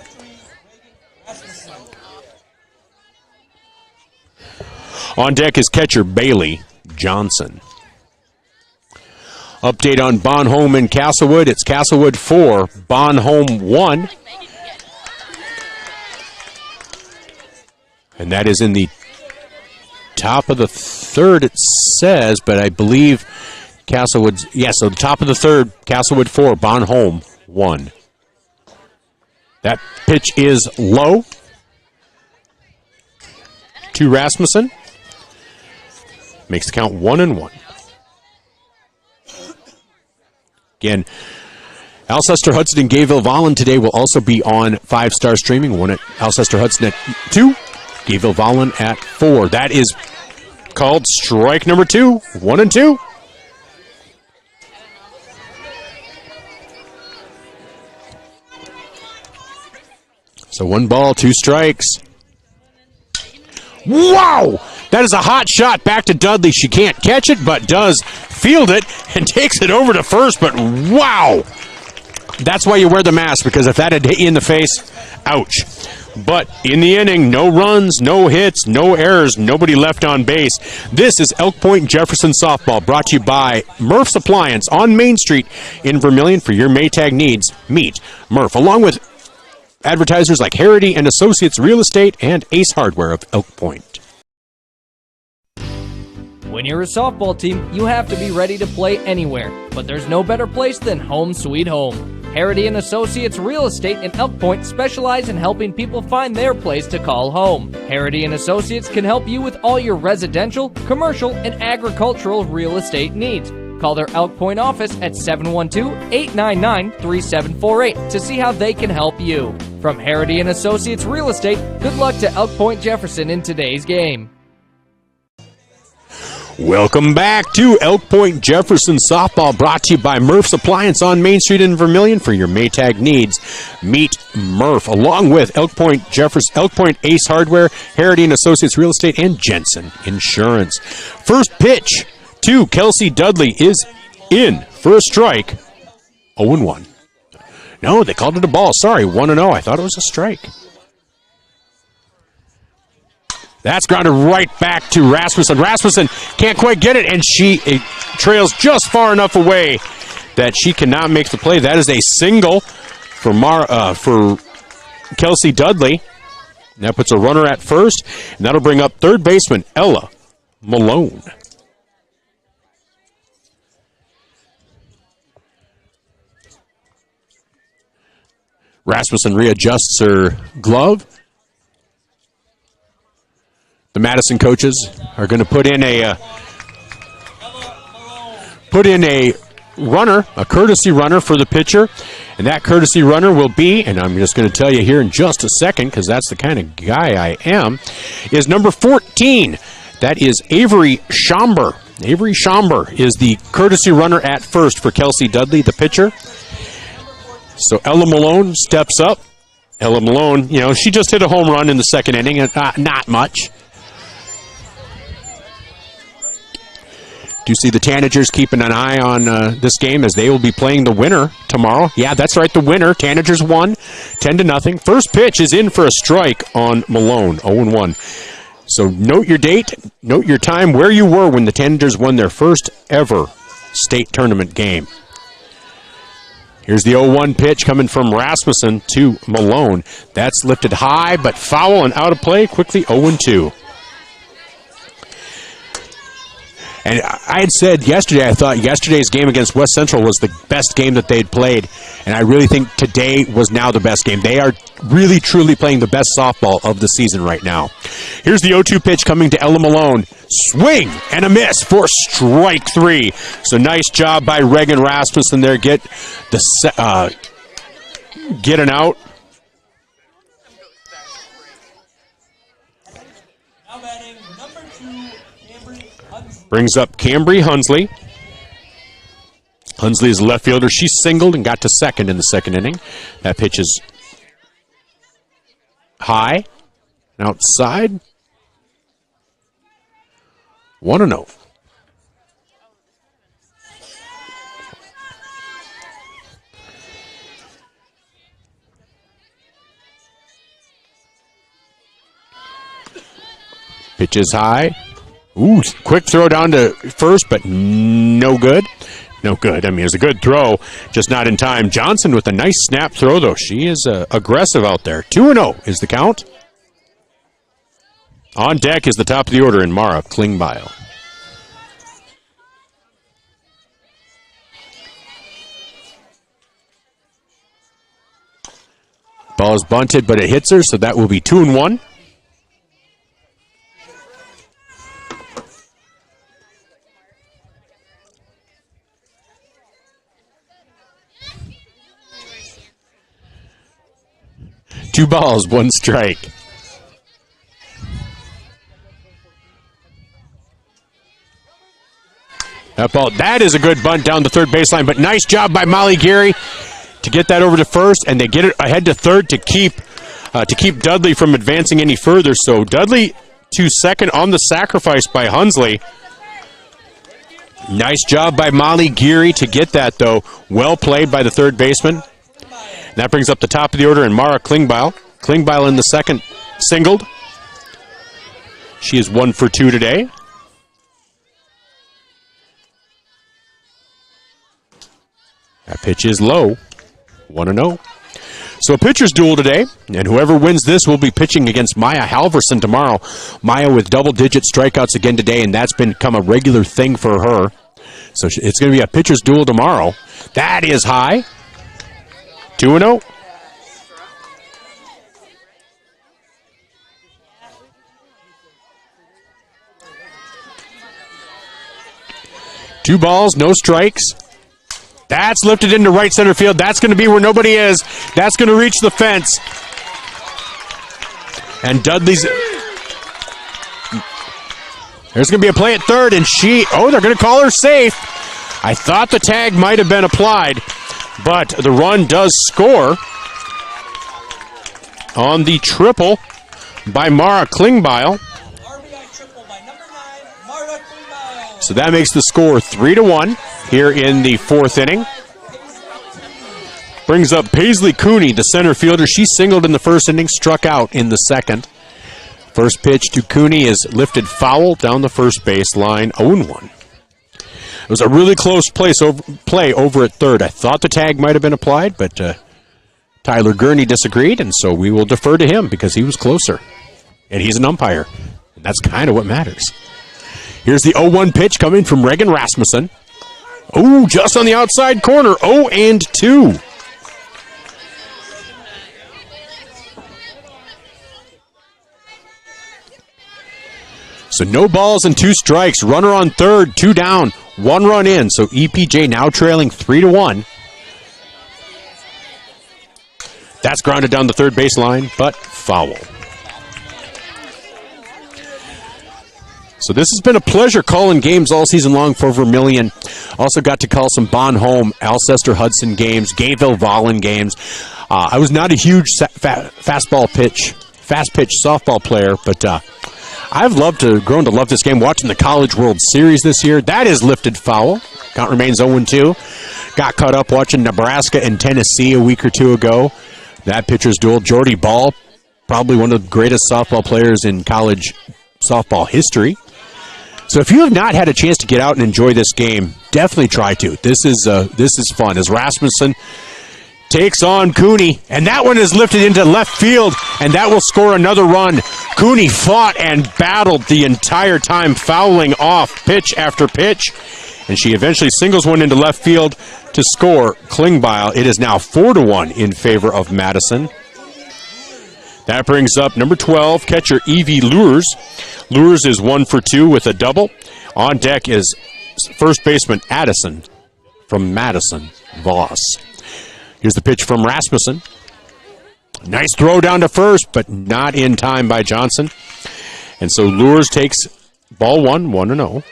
On deck is catcher Bailey Johnson. Update on Bonhomme and Castlewood. It's Castlewood 4, Bonhomme 1. And that is in the top of the third, it says, but I believe Castlewood's, so the top of the third, Castlewood 4, Bonhomme 1. That pitch is low to Rasmussen. Makes the count 1-1. Again, Alcester Hudson and Gayville Vollen today will also be on 5-star streaming. One at Alcester Hudson at 2, Gayville Vollen at 4. That is called strike number 2, 1-2. So 1 ball, 2 strikes. Wow! That is a hot shot back to Dudley. She can't catch it, but does field it and takes it over to first. But wow! That's why you wear the mask, because if that had hit you in the face, ouch. But in the inning, no runs, no hits, no errors, nobody left on base. This is Elk Point-Jefferson softball, brought to you by Murph's Appliance on Main Street in Vermilion. For your Maytag needs, meet Murph, along with advertisers like Harity and Associates Real Estate and Ace Hardware of Elk Point. When you're a softball team, you have to be ready to play anywhere, but there's no better place than home sweet home. Harity and Associates Real Estate in Elk Point specialize in helping people find their place to call home. Harity and Associates can help you with all your residential, commercial, and agricultural real estate needs. Call their Elk Point office at 712-899-3748 to see how they can help you. From Harity and Associates Real Estate, good luck to Elk Point-Jefferson in today's game. Welcome back to Elk Point-Jefferson softball, brought to you by Murph's Appliance on Main Street in Vermilion. For your Maytag needs, meet Murph, along with Elk Point-Jefferson, Elk Point Ace Hardware, Harity and Associates Real Estate, and Jensen Insurance. First pitch to Kelsey Dudley is in for a strike. 0-1. No, they called it a ball. Sorry, 1-0. I thought it was a strike. That's grounded right back to Rasmussen. Rasmussen can't quite get it, and she trails just far enough away that she cannot make the play. That is a single for Kelsey Dudley. And that puts a runner at first, and that'll bring up third baseman Ella Malone. Rasmussen readjusts her glove. The Madison coaches are going to put in a runner, a courtesy runner for the pitcher, and that courtesy runner will be, and I'm just going to tell you here in just a second because that's the kind of guy I am, is number 14. That is Avery Schomber. Avery Schomber is the courtesy runner at first for Kelsey Dudley, the pitcher. So Ella Malone steps up. Ella Malone, she just hit a home run in the second inning, not much. Do you see the Tanagers keeping an eye on this game, as they will be playing the winner tomorrow? Yeah, that's right, the winner. Tanagers won 10-0. First pitch is in for a strike on Malone, 0-1. So note your date, note your time, where you were when the Tanagers won their first ever state tournament game. Here's the 0-1 pitch coming from Rasmussen to Malone. That's lifted high, but foul and out of play. Quickly 0-2. And I had said yesterday, I thought yesterday's game against West Central was the best game that they'd played. And I really think today was now the best game. They are really, truly playing the best softball of the season right now. Here's the 0-2 pitch coming to Ella Malone. Swing and a miss for strike 3. So nice job by Reagan Rasmussen there. Get an out. Now batting number 2, Cambry Hunsley. Brings up Cambry Hunsley. Hunsley is a left fielder. She singled and got to second in the second inning. That pitch is high and outside. 1-0. Pitch is high. Ooh, quick throw down to first, but no good. No good. I mean, it was a good throw, just not in time. Johnson with a nice snap throw, though. She is aggressive out there. 2-0 is the count. On deck is the top of the order in Mara Klingbeil. Ball is bunted, but it hits her, so that will be 2-1. Two balls, one strike. That is a good bunt down the third baseline, but nice job by Molly Geary to get that over to first, and they get it ahead to third to keep Dudley from advancing any further. So Dudley to second on the sacrifice by Hunsley. Nice job by Molly Geary to get that, though. Well played by the third baseman. That brings up the top of the order in Mara Klingbeil. Klingbeil in the second singled. She is 1 for 2 today. That pitch is low. 1-0. So a pitcher's duel today, and whoever wins this will be pitching against Maya Halverson tomorrow. Maya with double-digit strikeouts again today, and that's become a regular thing for her. So it's going to be a pitcher's duel tomorrow. That is high. 2-0. Two balls, no strikes. That's lifted into right center field. That's going to be where nobody is. That's going to reach the fence. And Dudley's... There's going to be a play at third, and they're going to call her safe. I thought the tag might have been applied, but the run does score on the triple by Mara Klingbeil. RBI triple by number 9, Mara Klingbeil. So that makes the score 3-1 here in the fourth inning. Brings up Paisley Cooney, the center fielder. She singled in the first inning, struck out in the second. First pitch to Cooney is lifted foul down the first base line, 0-1. It was a really close play over at third. I thought the tag might have been applied, but Tyler Gurney disagreed, and so we will defer to him because he was closer. And he's an umpire. And that's kind of what matters. Here's the 0-1 pitch coming from Reagan Rasmussen. Oh, just on the outside corner, 0-2. So no balls and 2 strikes. Runner on third, 2 down, 1 run in. So EPJ now trailing 3-1. That's grounded down the third baseline, but foul. So this has been a pleasure calling games all season long for Vermilion. Also got to call some Bonhomme, Alcester-Hudson games, Gayville-Vollen games. I was not a huge fast pitch softball player, but I've grown to love this game. Watching the College World Series this year, that is lifted foul. Count remains 0-2. Got caught up watching Nebraska and Tennessee a week or two ago. That pitcher's duel. Jordy Ball, probably one of the greatest softball players in college softball history. So if you have not had a chance to get out and enjoy this game, definitely try to. This is fun. As Rasmussen takes on Cooney, and that one is lifted into left field, and that will score another run. Cooney fought and battled the entire time, fouling off pitch after pitch, and she eventually singles one into left field to score Klingbeil. It is now 4-1 in favor of Madison. That brings up number 12, catcher Evie Lures. Lures is 1 for 2 with a double. On deck is first baseman Addison from Madison, Voss. Here's the pitch from Rasmussen. Nice throw down to first, but not in time by Johnson. And so Lures takes ball 1, 1-0.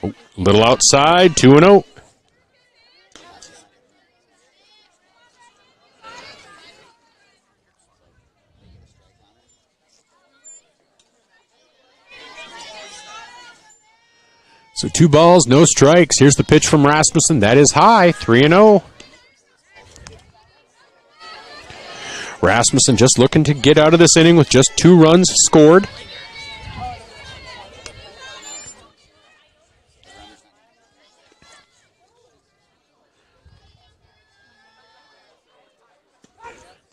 Oh, little outside, 2-0. So 2 balls, no strikes. Here's the pitch from Rasmussen. That is high, 3-0. Rasmussen just looking to get out of this inning with just 2 runs scored.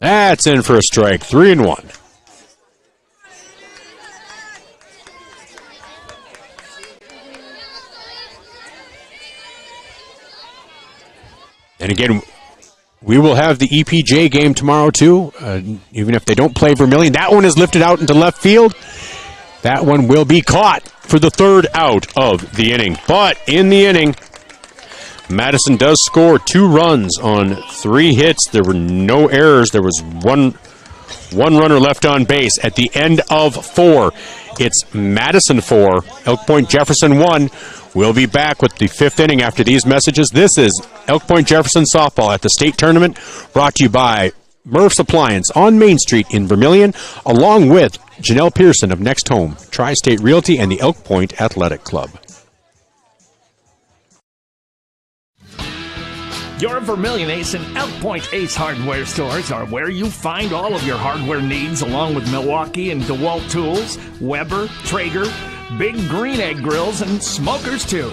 That's in for a strike, 3-1. And again, we will have the EPJ game tomorrow, too, even if they don't play Vermilion. That one is lifted out into left field. That one will be caught for the 3rd out of the inning. But in the inning, Madison does score 2 runs on 3 hits. There were no errors. There was one runner left on base at the end of 4. It's Madison 4, Elk Point-Jefferson 1. We'll be back with the 5th inning after these messages. This is Elk Point-Jefferson softball at the state tournament, brought to you by Murph's Appliance on Main Street in Vermilion, along with Janelle Pearson of Next Home, Tri-State Realty, and the Elk Point Athletic Club. Your Vermilion Ace and Elk Point Ace hardware stores are where you find all of your hardware needs, along with Milwaukee and DeWalt tools, Weber, Traeger, Big Green Egg grills, and smokers too.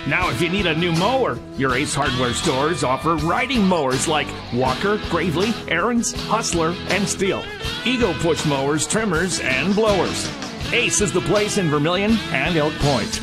Now, if you need a new mower, your Ace hardware stores offer riding mowers like Walker, Gravely, Aaron's, Hustler, and Steel, Ego push mowers, trimmers, and blowers. Ace is the place in Vermilion and Elk Point.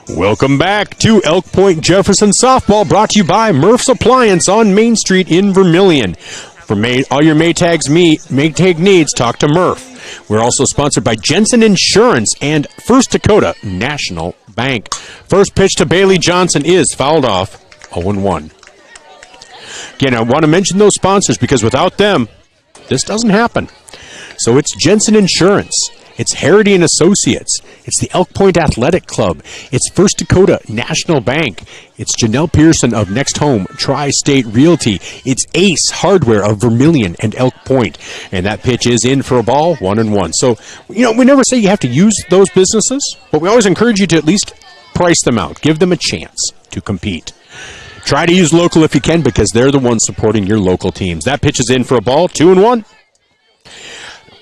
Welcome back to Elk Point-Jefferson softball, brought to you by Murph's Appliance on Main Street in Vermilion. For all your Maytag needs, talk to Murph. We're also sponsored by Jensen Insurance and First Dakota National Bank. First pitch to Bailey Johnson is fouled off, 0-1. Again, I want to mention those sponsors because without them, this doesn't happen. So it's Jensen Insurance. It's Harity and Associates. It's the Elk Point Athletic Club. It's First Dakota National Bank. It's Janelle Pearson of Next Home, Tri-State Realty. It's Ace Hardware of Vermilion and Elk Point. And that pitch is in for a ball, 1-1. So, we never say you have to use those businesses, but we always encourage you to at least price them out. Give them a chance to compete. Try to use local if you can because they're the ones supporting your local teams. That pitch is in for a ball, 2-1.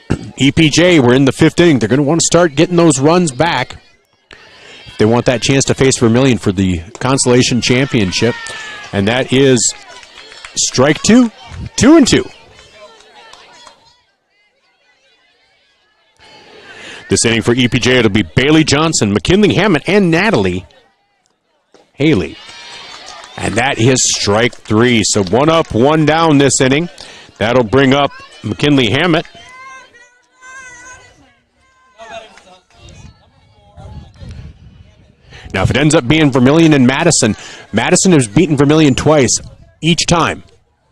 EPJ, we're in the 5th inning. They're going to want to start getting those runs back if they want that chance to face Vermilion for the Consolation Championship. And that is strike 2, 2-2. This inning for EPJ, it'll be Bailey Johnson, McKinley Hammett, and Natalie Haley. And that is strike 3. So 1 up, 1 down this inning. That'll bring up McKinley Hammett. Now, if it ends up being Vermilion and Madison, Madison has beaten Vermilion twice, each time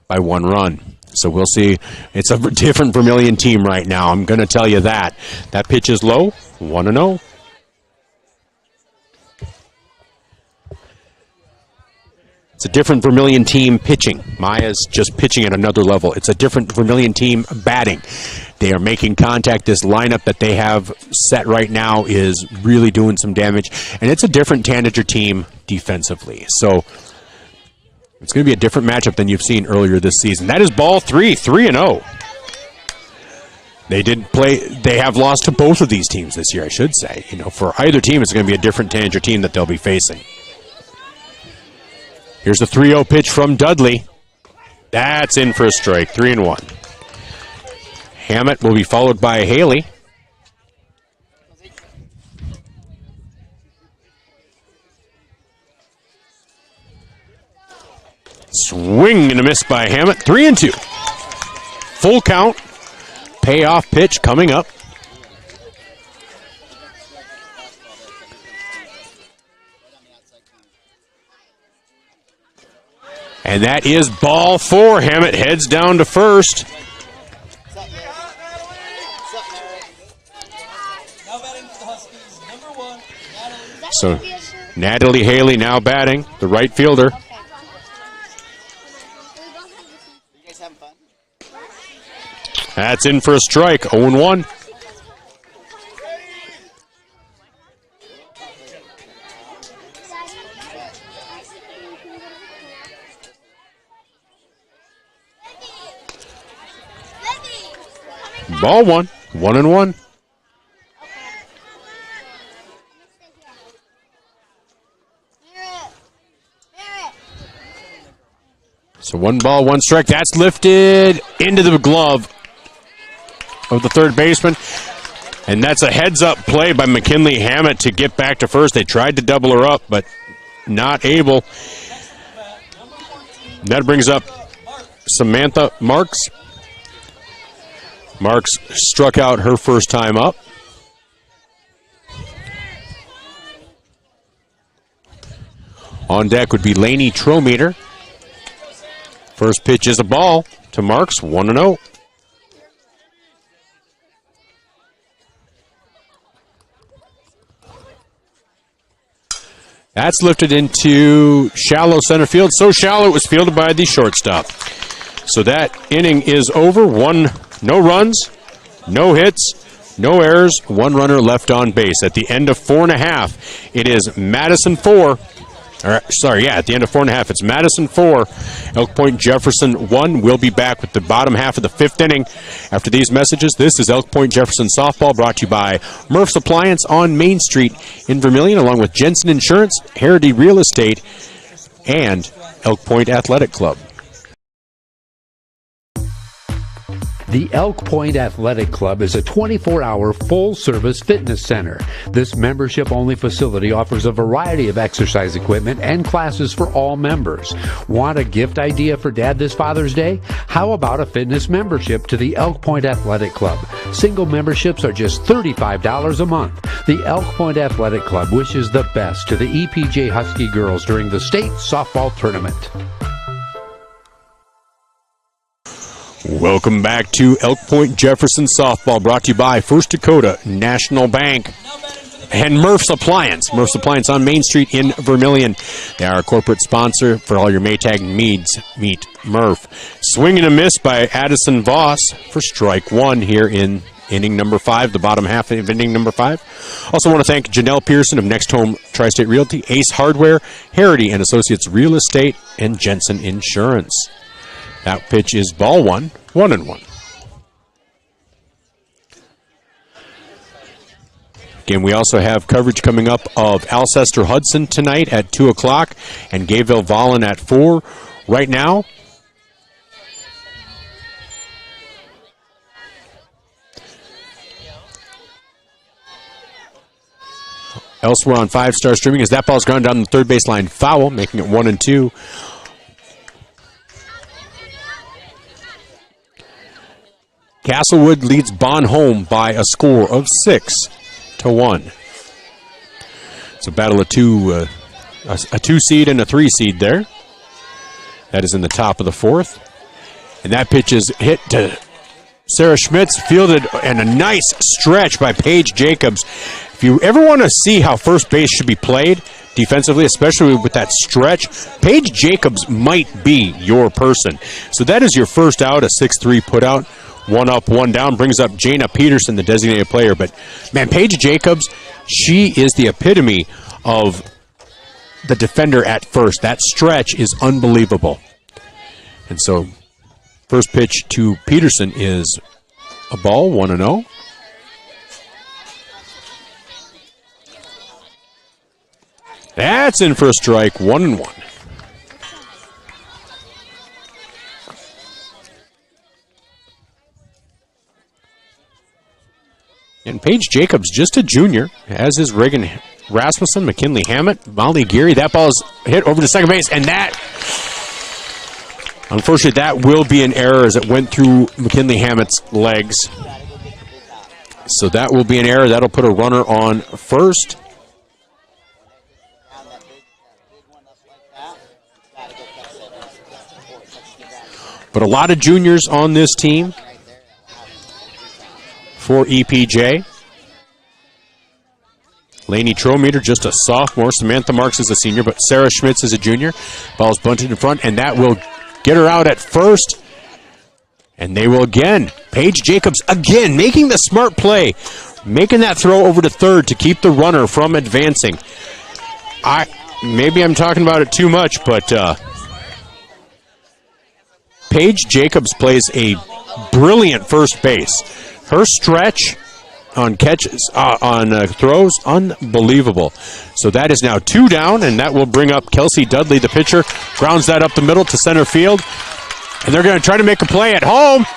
by 1 run. So we'll see. It's a different Vermilion team right now. I'm going to tell you that. That pitch is low, 1-0. It's a different Vermilion team pitching. Maya's just pitching at another level. It's a different Vermilion team batting. They are making contact. This lineup that they have set right now is really doing some damage. And it's a different Tanager team defensively. So it's going to be a different matchup than you've seen earlier this season. That is ball 3, 3-0. They have lost to both of these teams this year, I should say. For either team, it's going to be a different Tanager team that they'll be facing. Here's the 3-0 pitch from Dudley. That's in for a strike, 3-1. Hammett will be followed by Haley. Swing and a miss by Hammett, 3-2. Full count. Payoff pitch coming up. And that is ball 4. Hammett heads down to first. Now batting for the Huskies, number 1, Natalie. So Natalie Haley now batting, the right fielder. That's in for a strike, 0-1. Ball one, 1-1. So 1 ball, 1 strike. That's lifted into the glove of the third baseman. And that's a heads-up play by McKinley Hammett to get back to first. They tried to double her up, but not able. That brings up Samantha Marks. Marks struck out her first time up. On deck would be Lainey Trometer. First pitch is a ball to Marks, 1-0. That's lifted into shallow center field. So shallow it was fielded by the shortstop. So that inning is over. No runs, no hits, no errors, 1 runner left on base. At the end of 4.5, it is Madison 4. At the end of 4.5, it's Madison 4, Elk Point-Jefferson 1. We'll be back with the bottom half of the 5th inning. After these messages, this is Elk Point-Jefferson Softball, brought to you by Murph's Appliance on Main Street in Vermilion, along with Jensen Insurance, Heritage Real Estate, and Elk Point Athletic Club. The Elk Point Athletic Club is a 24-hour full-service fitness center. This membership-only facility offers a variety of exercise equipment and classes for all members. Want a gift idea for Dad this Father's Day? How about a fitness membership to the Elk Point Athletic Club? Single memberships are just $35 a month. The Elk Point Athletic Club wishes the best to the EPJ Husky girls during the state softball tournament. Welcome back to Elk Point-Jefferson Softball, brought to you by First Dakota National Bank and Murph's Appliance. Murph's Appliance on Main Street in Vermilion. They are a corporate sponsor for all your Maytag needs. Meet Murph. Swing and a miss by Addison Voss for strike 1 here in inning number 5, the bottom half of inning number 5. Also want to thank Janelle Pearson of Next Home Tri-State Realty, Ace Hardware, Heritage and Associates Real Estate, and Jensen Insurance. That pitch is ball 1, 1-1. Again, we also have coverage coming up of Alcester Hudson tonight at 2 o'clock and Gayville Vollen at 4. Right now, elsewhere on 5-star streaming, as that ball's gone down the third baseline foul, making it 1-2. Castlewood leads Bon Home by a score of 6-1. It's a battle of a 2 seed and a 3 seed there. That is in the top of the 4th. And that pitch is hit to Sarah Schmitz, fielded, and a nice stretch by Paige Jacobs. If you ever want to see how first base should be played defensively, especially with that stretch, Paige Jacobs might be your person. So that is your first out, a 6-3 put out. 1 up, 1 down, brings up Jana Peterson, the designated player. But, man, Paige Jacobs, she is the epitome of the defender at first. That stretch is unbelievable. And so, first pitch to Peterson is a ball, 1-0. That's in for a strike, 1-1. And Paige Jacobs, just a junior, as is Reagan Rasmussen, McKinley Hammett, Molly Geary. That ball's hit over to second base, and that, unfortunately, that will be an error as it went through McKinley Hammett's legs. So that will be an error. That'll put a runner on first. But a lot of juniors on this team for EPJ. Lainey Trometer, just a sophomore. Samantha Marks is a senior, but Sarah Schmitz is a junior. Ball's bunted in front, and that will get her out at first. And they will again Paige Jacobs again making the smart play, making that throw over to third to keep the runner from advancing. Maybe I'm talking about it too much, but Paige Jacobs plays a brilliant first base. Her stretch on catches, on throws, unbelievable. So that is now 2 down, and that will bring up Kelsey Dudley, the pitcher. Grounds that up the middle to center field. And they're going to try to make a play at home.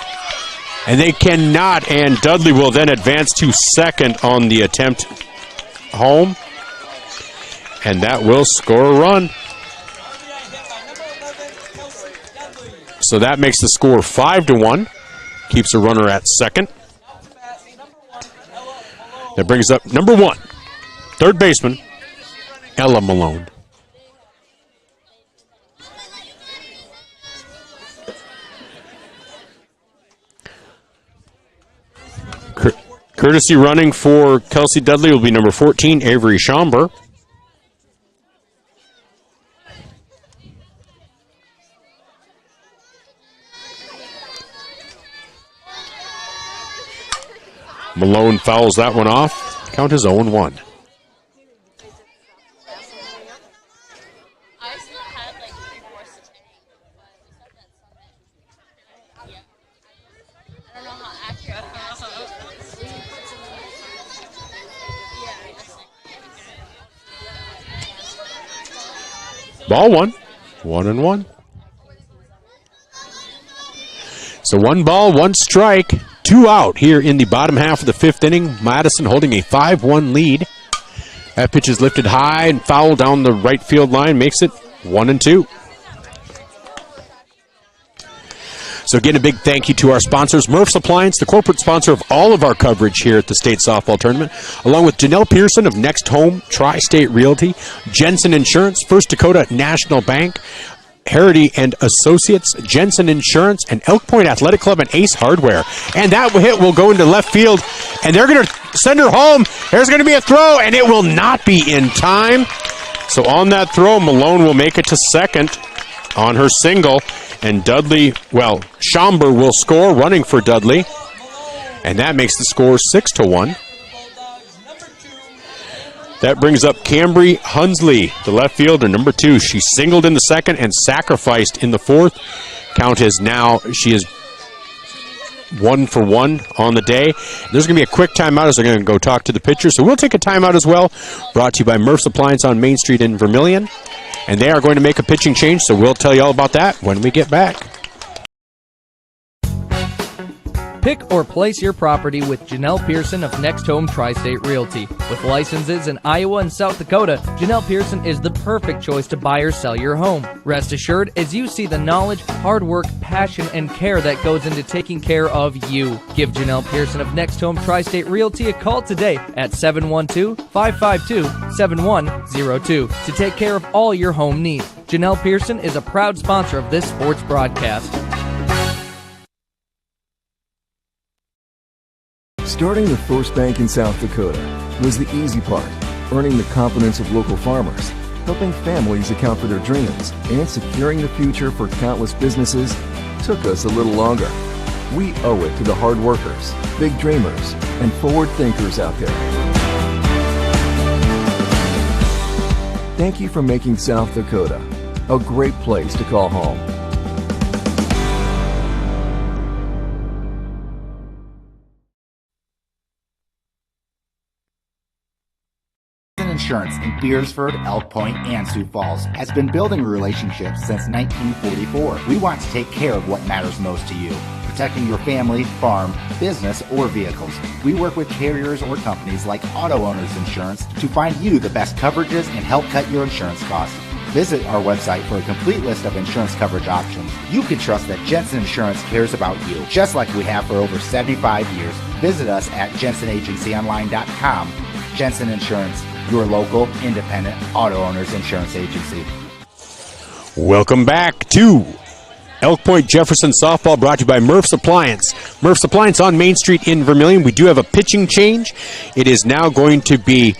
And they cannot, and Dudley will then advance to second on the attempt home. And that will score a run. So that makes the score 5-1. Keeps the runner at second. That brings up number 1, third baseman, Ella Malone. Courtesy running for Kelsey Dudley will be number 14, Avery Schomburg. Malone fouls that one off. Count is 0-1. Ball 1, 1-1. So 1 ball, 1 strike, 2 out here in the bottom half of the 5th inning. Madison holding a 5-1 lead. That pitch is lifted high and foul down the right field line, makes it 1-2. So again, a big thank you to our sponsors, Murph's Appliance, the corporate sponsor of all of our coverage here at the state softball tournament, along with Janelle Pearson of Next Home Tri-State Realty, Jensen Insurance, First Dakota National Bank, Harity and Associates, Jensen Insurance, and Elk Point Athletic Club and Ace Hardware. And that hit will go into left field, and they're going to send her home. There's going to be a throw, and it will not be in time. So on that throw, Malone will make it to second on her single, and Dudley, well, Schomburg will score, running for Dudley, and that makes the score 6-1. That brings up Cambry Hunsley, the left fielder, number 2. She singled in the second and sacrificed in the 4th. Count is now, she is 1 for 1 on the day. There's going to be a quick timeout as they're going to go talk to the pitcher. So we'll take a timeout as well. Brought to you by Murph's Appliance on Main Street in Vermilion. And they are going to make a pitching change, so we'll tell you all about that when we get back. Pick or place your property with Janelle Pearson of Next Home Tri-State Realty. With licenses in Iowa and South Dakota, Janelle Pearson is the perfect choice to buy or sell your home. Rest assured, as you see the knowledge, hard work, passion, and care that goes into taking care of you. Give Janelle Pearson of Next Home Tri-State Realty a call today at 712-552-7102 to take care of all your home needs. Janelle Pearson is a proud sponsor of this sports broadcast. Starting the first bank in South Dakota was the easy part, earning the confidence of local farmers, helping families account for their dreams, and securing the future for countless businesses took us a little longer. We owe it to the hard workers, big dreamers, and forward thinkers out there. Thank you for making South Dakota a great place to call home. Insurance in Beersford, Elk Point, and Sioux Falls has been building relationships since 1944. We want to take care of what matters most to you, protecting your family, farm, business, or vehicles. We work with carriers or companies like Auto Owners Insurance to find you the best coverages and help cut your insurance costs. Visit our website for a complete list of insurance coverage options. You can trust that Jensen Insurance cares about you, just like we have for over 75 years. Visit us at jensenagencyonline.com. Jensen Insurance, your local, independent auto owners insurance agency. Welcome back to Elk Point-Jefferson softball, brought to you by Murph's Appliance. Murph's Appliance on Main Street in Vermilion. We do have a pitching change. It is now going to be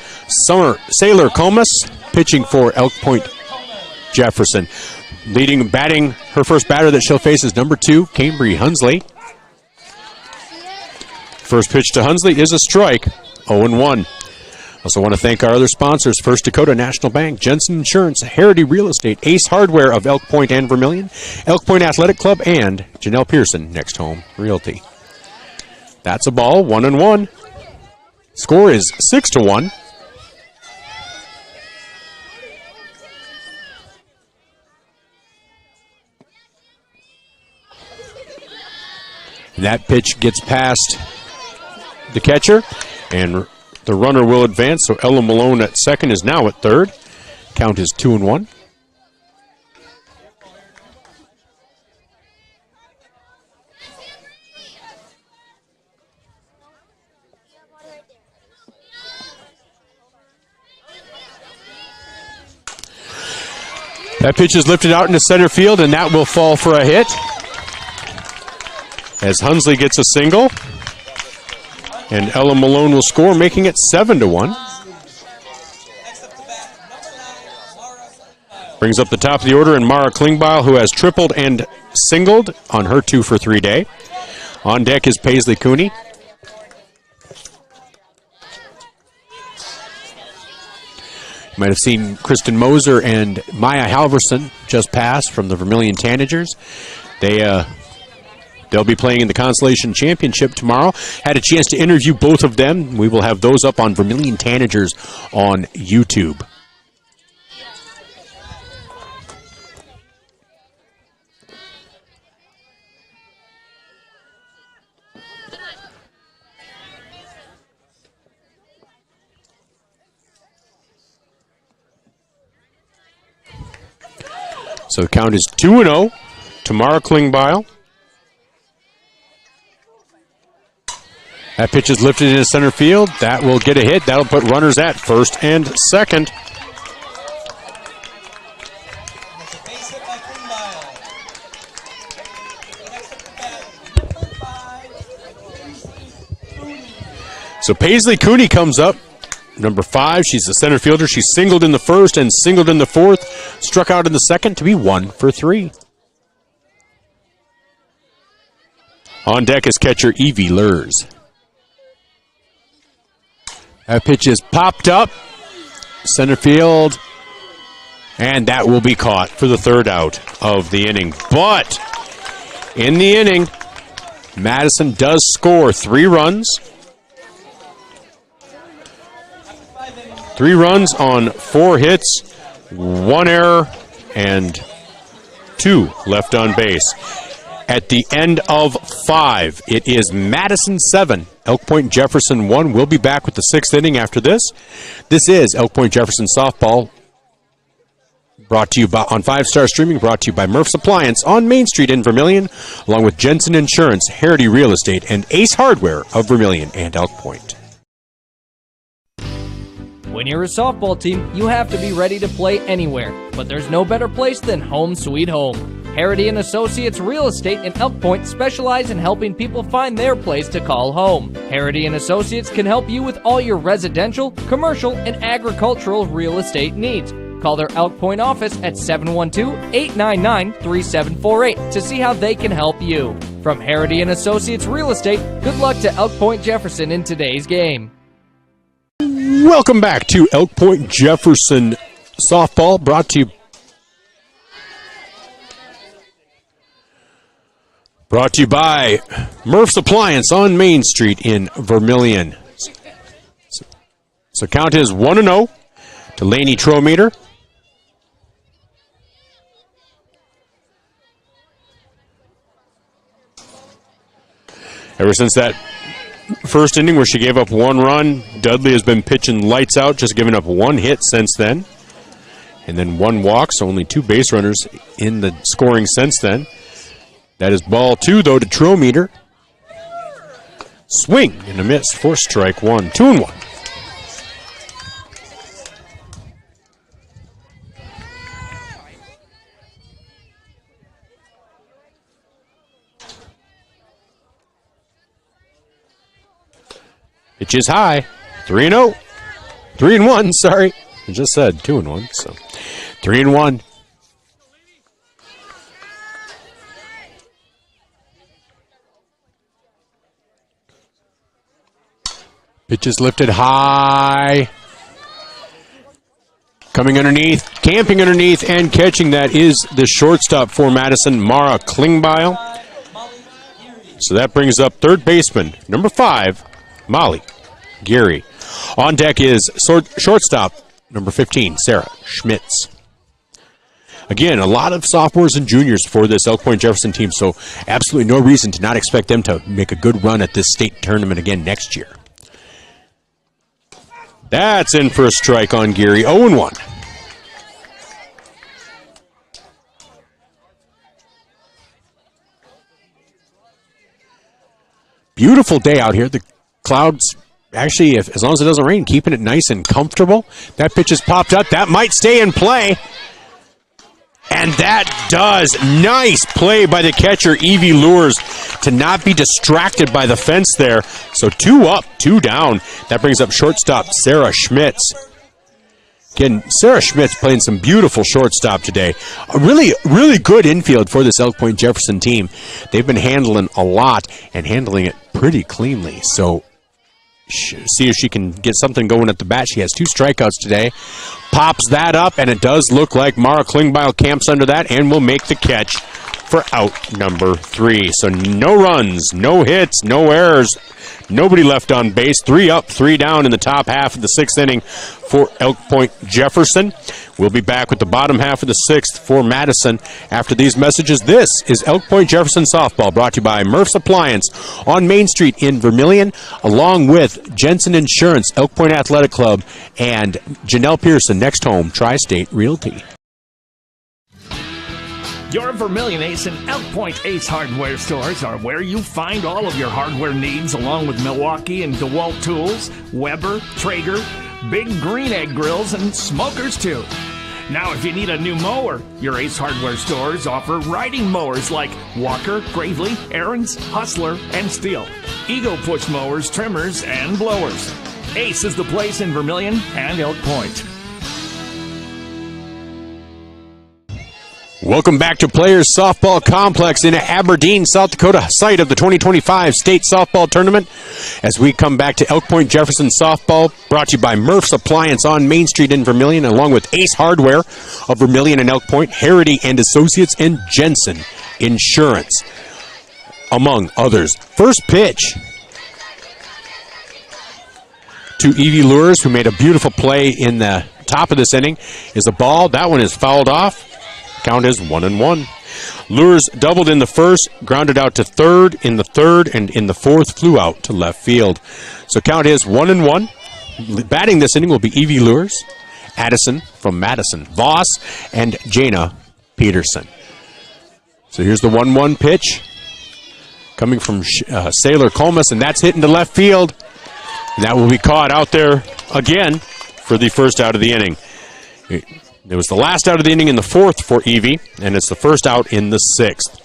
Sailor Comas pitching for Elk Point-Jefferson. Batting, her first batter that she'll face is number 2, Cambry Hunsley. First pitch to Hunsley is a strike, 0-1. Also want to thank our other sponsors, First Dakota National Bank, Jensen Insurance, Heritage Real Estate, Ace Hardware of Elk Point and Vermilion, Elk Point Athletic Club, and Janelle Pearson, Next Home Realty. That's a ball, 1-1. Score is 6-1. And that pitch gets past the catcher, and the runner will advance. So Ella Malone at second is now at third. Count is 2-1. That pitch is lifted out into center field, and that will fall for a hit as Hunsley gets a single, and Ella Malone will score, making it 7-1. Brings up the top of the order, and Mara Klingbeil, who has tripled and singled on her 2-for-3 day. On deck is Paisley Cooney. You might have seen Kristen Moser and Maya Halverson just pass from the Vermilion Tanagers. They'll be playing in the Constellation Championship tomorrow. Had a chance to interview both of them. We will have those up on Vermilion Tanagers on YouTube. So the count is 2-0 to Mara Klingbeil. That pitch is lifted into center field. That will get a hit. That'll put runners at first and second. Base hit by Klingbeil. Next up to bat, number 5. So Paisley Cooney comes up. Number 5, she's a center fielder. She singled in the first and singled in the fourth. Struck out in the second to be 1-for-3. On deck is catcher Evie Lurs. That pitch is popped up. Center field. And that will be caught for the third out of the inning. But in the inning, Madison does score 3 runs. 3 runs on 4 hits, 1 error, and 2 left on base. At the end of 5, it is Madison 7, Elk Point-Jefferson 1. We'll be back with the 6th inning after this. This is Elk Point-Jefferson Softball, brought to you on 5-Star Streaming, brought to you by Murph's Appliance on Main Street in Vermilion, along with Jensen Insurance, Heritage Real Estate, and Ace Hardware of Vermilion and Elk Point. When you're a softball team, you have to be ready to play anywhere, but there's no better place than home sweet home. Heritage & Associates Real Estate in Elk Point specialize in helping people find their place to call home. Heritage & Associates can help you with all your residential, commercial, and agricultural real estate needs. Call their Elk Point office at 712-899-3748 to see how they can help you. From Heritage & Associates Real Estate, good luck to Elk Point-Jefferson in today's game. Welcome back to Elk Point-Jefferson Softball, brought to you by Murph's Appliance on Main Street in Vermilion. So count is 1-0 to Lainey Trometer. Ever since that first inning where she gave up 1 run, Dudley has been pitching lights out, just giving up 1 hit since then. And then 1 walk, so only 2 base runners in the scoring since then. That is ball 2, though, to Trometer. Swing and a miss for strike 1. 2-1. Pitch is high. 3-0. 3-1, sorry. I just said 2-1, so 3-1. Pitch is lifted high. Coming underneath, camping underneath, and catching that is the shortstop for Madison, Mara Klingbeil. So that brings up third baseman, number 5, Molly Geary. On deck is shortstop, number 15, Sarah Schmitz. Again, a lot of sophomores and juniors for this Elk Point-Jefferson team, so absolutely no reason to not expect them to make a good run at this state tournament again next year. That's in for a strike on Geary, 0-1. Beautiful day out here. The clouds, actually, as long as it doesn't rain, keeping it nice and comfortable. That pitch has popped up. That might stay in play. And that does. Nice play by the catcher, Evie Lures, to not be distracted by the fence there. So 2 up, 2 down. That brings up shortstop Sarah Schmitz. Again, Sarah Schmitz playing some beautiful shortstop today. A really, really good infield for this Elk Point-Jefferson team. They've been handling a lot and handling it pretty cleanly. So see if she can get something going at the bat. She has 2 strikeouts today. Pops that up, and it does look like Mara Klingbeil camps under that and will make the catch for out number 3. So no runs, no hits, no errors, nobody left on base. 3 up, 3 down in the top half of the 6th inning for Elk Point-Jefferson. We'll be back with the bottom half of the 6th for Madison after these messages. This is Elk Point-Jefferson Softball, brought to you by Murph's Appliance on Main Street in Vermilion, along with Jensen Insurance, Elk Point Athletic Club, and Janelle Pearson, Next Home Tri-State Realty. Your Vermilion Ace and Elk Point Ace hardware stores are where you find all of your hardware needs, along with Milwaukee and DeWalt tools, Weber, Traeger, Big Green Egg grills, and smokers too. Now, if you need a new mower, your Ace hardware stores offer riding mowers like Walker, Gravely, Aaron's, Hustler, and Steel, Ego push mowers, trimmers, and blowers. Ace is the place in Vermilion and Elk Point. Welcome back to Players Softball Complex in Aberdeen, South Dakota, site of the 2025 State Softball Tournament. As we come back to Elk Point-Jefferson Softball, brought to you by Murph's Appliance on Main Street in Vermilion, along with Ace Hardware of Vermilion and Elk Point, Harity and Associates, and Jensen Insurance, among others. First pitch to Evie Lures, who made a beautiful play in the top of this inning, is a ball. That one is fouled off. Count is 1-1. Lures doubled in the first, grounded out to third in the third, and in the fourth flew out to left field. So count is 1-1. Batting this inning will be Evie Lures, Addison from Madison, Voss, and Jana Peterson. So here's the 1-1 pitch coming from Sailor Colmus, and that's hitting to left field. And that will be caught out there again for the first out of the inning. It was the last out of the inning in the fourth for Evie, and it's the first out in the 6th.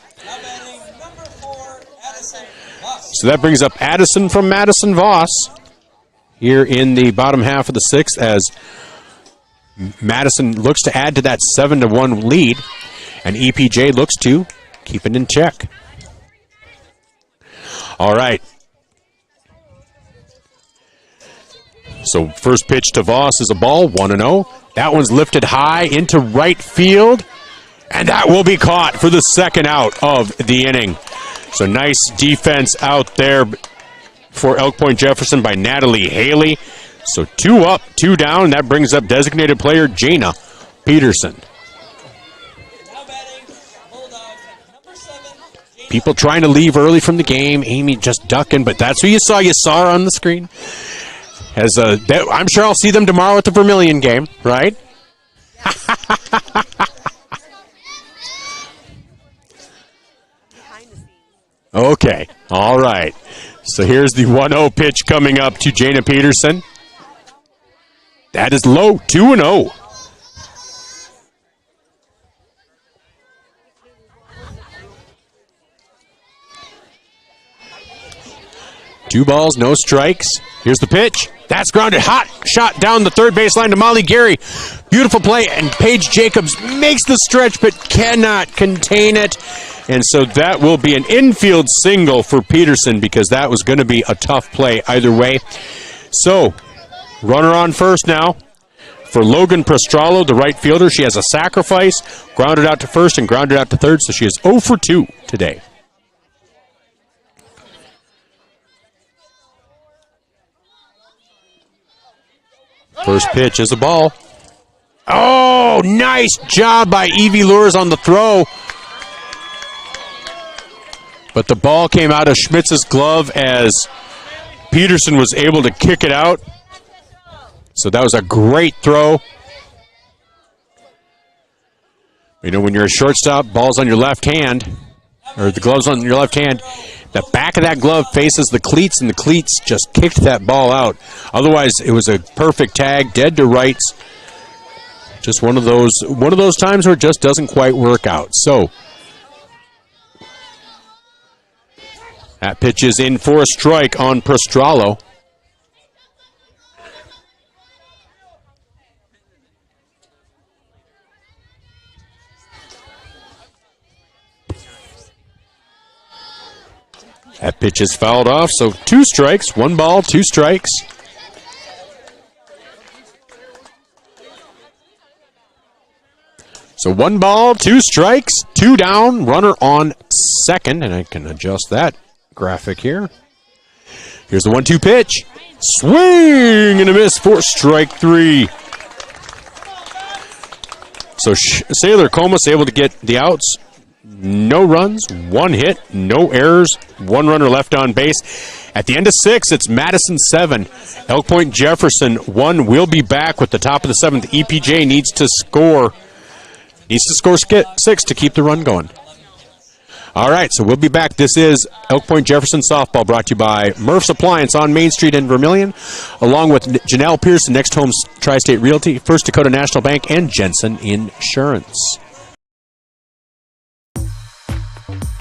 Number 4, Addison Voss. So that brings up Addison from Madison, Voss here in the bottom half of the 6th, as Madison looks to add to that 7-1 lead, and EPJ looks to keep it in check. All right. So first pitch to Voss is a ball, 1-0. That one's lifted high into right field, and that will be caught for the second out of the inning. So nice defense out there for Elk Point-Jefferson by Natalie Haley. So 2 up, 2 down. That brings up designated player Jana Peterson. Now batting, Bulldogs, number 7. People trying to leave early from the game. Amy just ducking, but that's who you saw. You saw her on the screen. I'm sure I'll see them tomorrow at the Vermilion game, right? Okay, all right. So here's the 1-0 pitch coming up to Jana Peterson. That is low, 2-0. Two balls, no strikes. Here's the pitch. That's grounded. Hot shot down the third baseline to Molly Geary. Beautiful play, and Paige Jacobs makes the stretch but cannot contain it. And so that will be an infield single for Peterson, because that was going to be a tough play either way. So, runner on first now for Logan Prostralo, the right fielder. She has a sacrifice, grounded out to first and grounded out to third, so she is 0 for 2 today. First pitch is a ball. Oh, nice job by Evie Lures on the throw. But the ball came out of Schmitz's glove as Peterson was able to kick it out. So that was a great throw. You know, when you're a shortstop, ball's on your left hand, or the glove's on your left hand, the back of that glove faces the cleats, and the cleats just kicked that ball out. Otherwise, it was a perfect tag, dead to rights. Just one of those times where it just doesn't quite work out. So that pitch is in for a strike on Prostralo. That pitch is fouled off, so 2 strikes, 1 ball, 2 strikes. So 1 ball, 2 strikes, 2 down, runner on second, and I can adjust that graphic here. Here's the 1-2 pitch. Swing and a miss for strike 3. So Sailor Comas able to get the outs. No runs, 1 hit, no errors, 1 runner left on base. At the end of 6, it's Madison 7, Elk Point-Jefferson 1. We'll be back with the top of the 7th. EPJ needs to score 6 to keep the run going. All right, so we'll be back. This is Elk Point-Jefferson softball, brought to you by Murph's Appliance on Main Street in Vermilion, along with Janelle Pearson, Next Homes Tri-State Realty, First Dakota National Bank, and Jensen Insurance.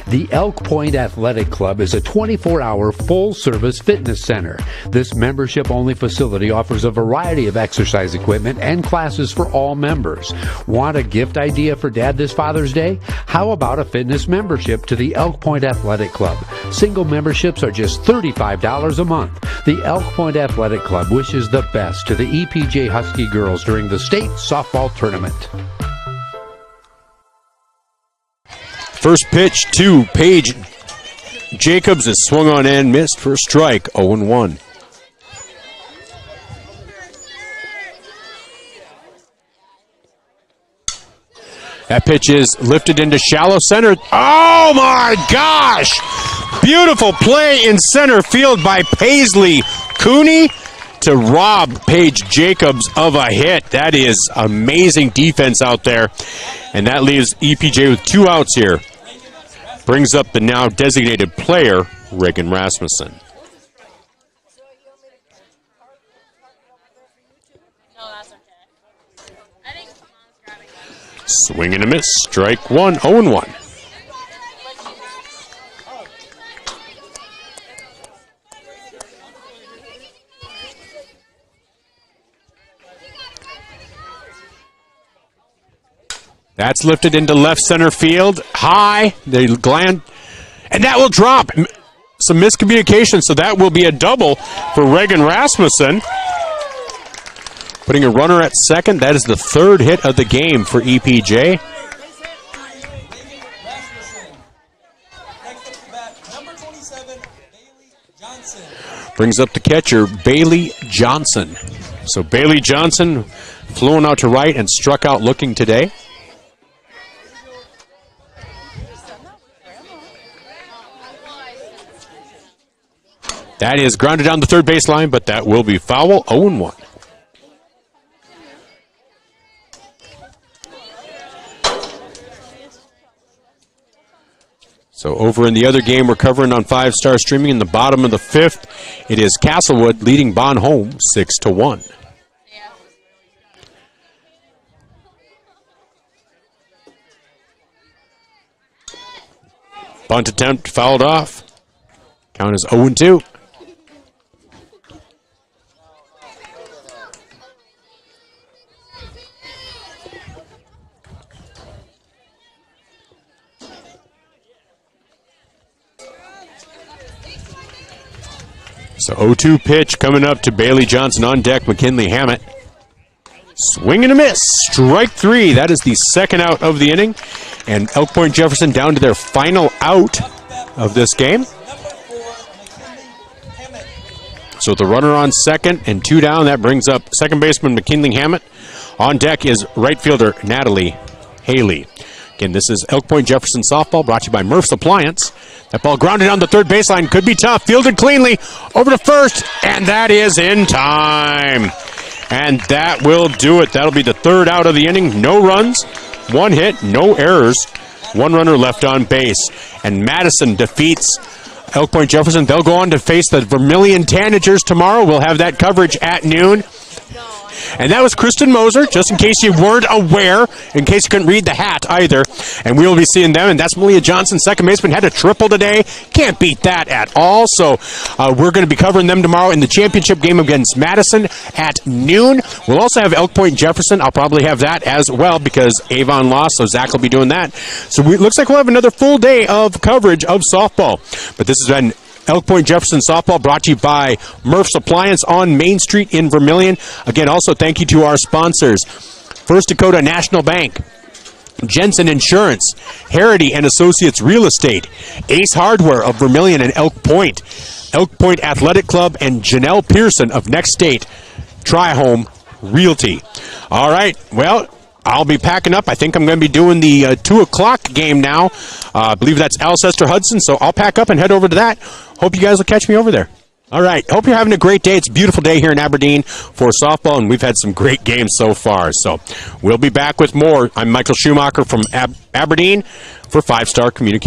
The Elk Point Athletic Club is a 24-hour full-service fitness center. This membership-only facility offers a variety of exercise equipment and classes for all members. Want a gift idea for Dad this Father's Day? How about a fitness membership to the Elk Point Athletic Club? Single memberships are just $35 a month. The Elk Point Athletic Club wishes the best to the EPJ Husky girls during the state softball tournament. First pitch to Paige Jacobs is swung on and missed for a strike, 0-1. That pitch is lifted into shallow center. Oh my gosh! Beautiful play in center field by Paisley Cooney to rob Paige Jacobs of a hit. That is amazing defense out there. And that leaves EPJ with 2 outs here. Brings up the now designated player, Reagan Rasmussen. Swing and a miss. Strike 1, 0-1. That's lifted into left center field. High. They gland. And that will drop. Some miscommunication, so that will be a double for Reagan Rasmussen. Putting a runner at second. That is the 3rd hit of the game for EPJ. Brings up the catcher, Bailey Johnson. So Bailey Johnson flew out to right and struck out looking today. That is grounded down the third baseline, but that will be foul, 0-1. So over in the other game, we're covering on 5-star streaming in the bottom of the 5th. It is Castlewood leading Bon Home 6-1. Bunt attempt fouled off. Count is 0-2. So 0-2 pitch coming up to Bailey Johnson on deck. McKinley Hammett. Swing and a miss. Strike 3. That is the second out of the inning. And Elk Point Jefferson down to their final out of this game. So the runner on second and 2 down. That brings up second baseman McKinley Hammett. On deck is right fielder Natalie Haley. Again, this is Elk Point Jefferson softball brought to you by Murph's Appliance. That ball grounded on the third baseline. Could be tough. Fielded cleanly over to first. And that is in time. And that will do it. That'll be the third out of the inning. No runs, 1 hit, no errors. 1 runner left on base. And Madison defeats Elk Point Jefferson. They'll go on to face the Vermilion Tanagers tomorrow. We'll have that coverage at noon. And that was Kristen Moser, just in case you weren't aware, in case you couldn't read the hat either. And we will be seeing them. And that's Malia Johnson, second baseman, had a triple today. Can't beat that at all. So we're going to be covering them tomorrow in the championship game against Madison at noon. We'll also have Elk Point Jefferson. I'll probably have that as well because Avon lost, so Zach will be doing that. So it looks like we'll have another full day of coverage of softball. But this has been Elk Point Jefferson softball brought to you by Murph's Appliance on Main Street in Vermilion. Again, also thank you to our sponsors, First Dakota National Bank, Jensen Insurance, Harity and Associates Real Estate, Ace Hardware of Vermilion and Elk Point Athletic Club, and Janelle Pearson of Next State Tri-Home Realty. All right, well, I'll be packing up. I think I'm going to be doing the 2 o'clock game now. I believe that's Alcester-Hudson, so I'll pack up and head over to that. Hope you guys will catch me over there. All right. Hope you're having a great day. It's a beautiful day here in Aberdeen for softball, and we've had some great games so far. So we'll be back with more. I'm Michael Schumacher from Aberdeen for 5 Star Communications.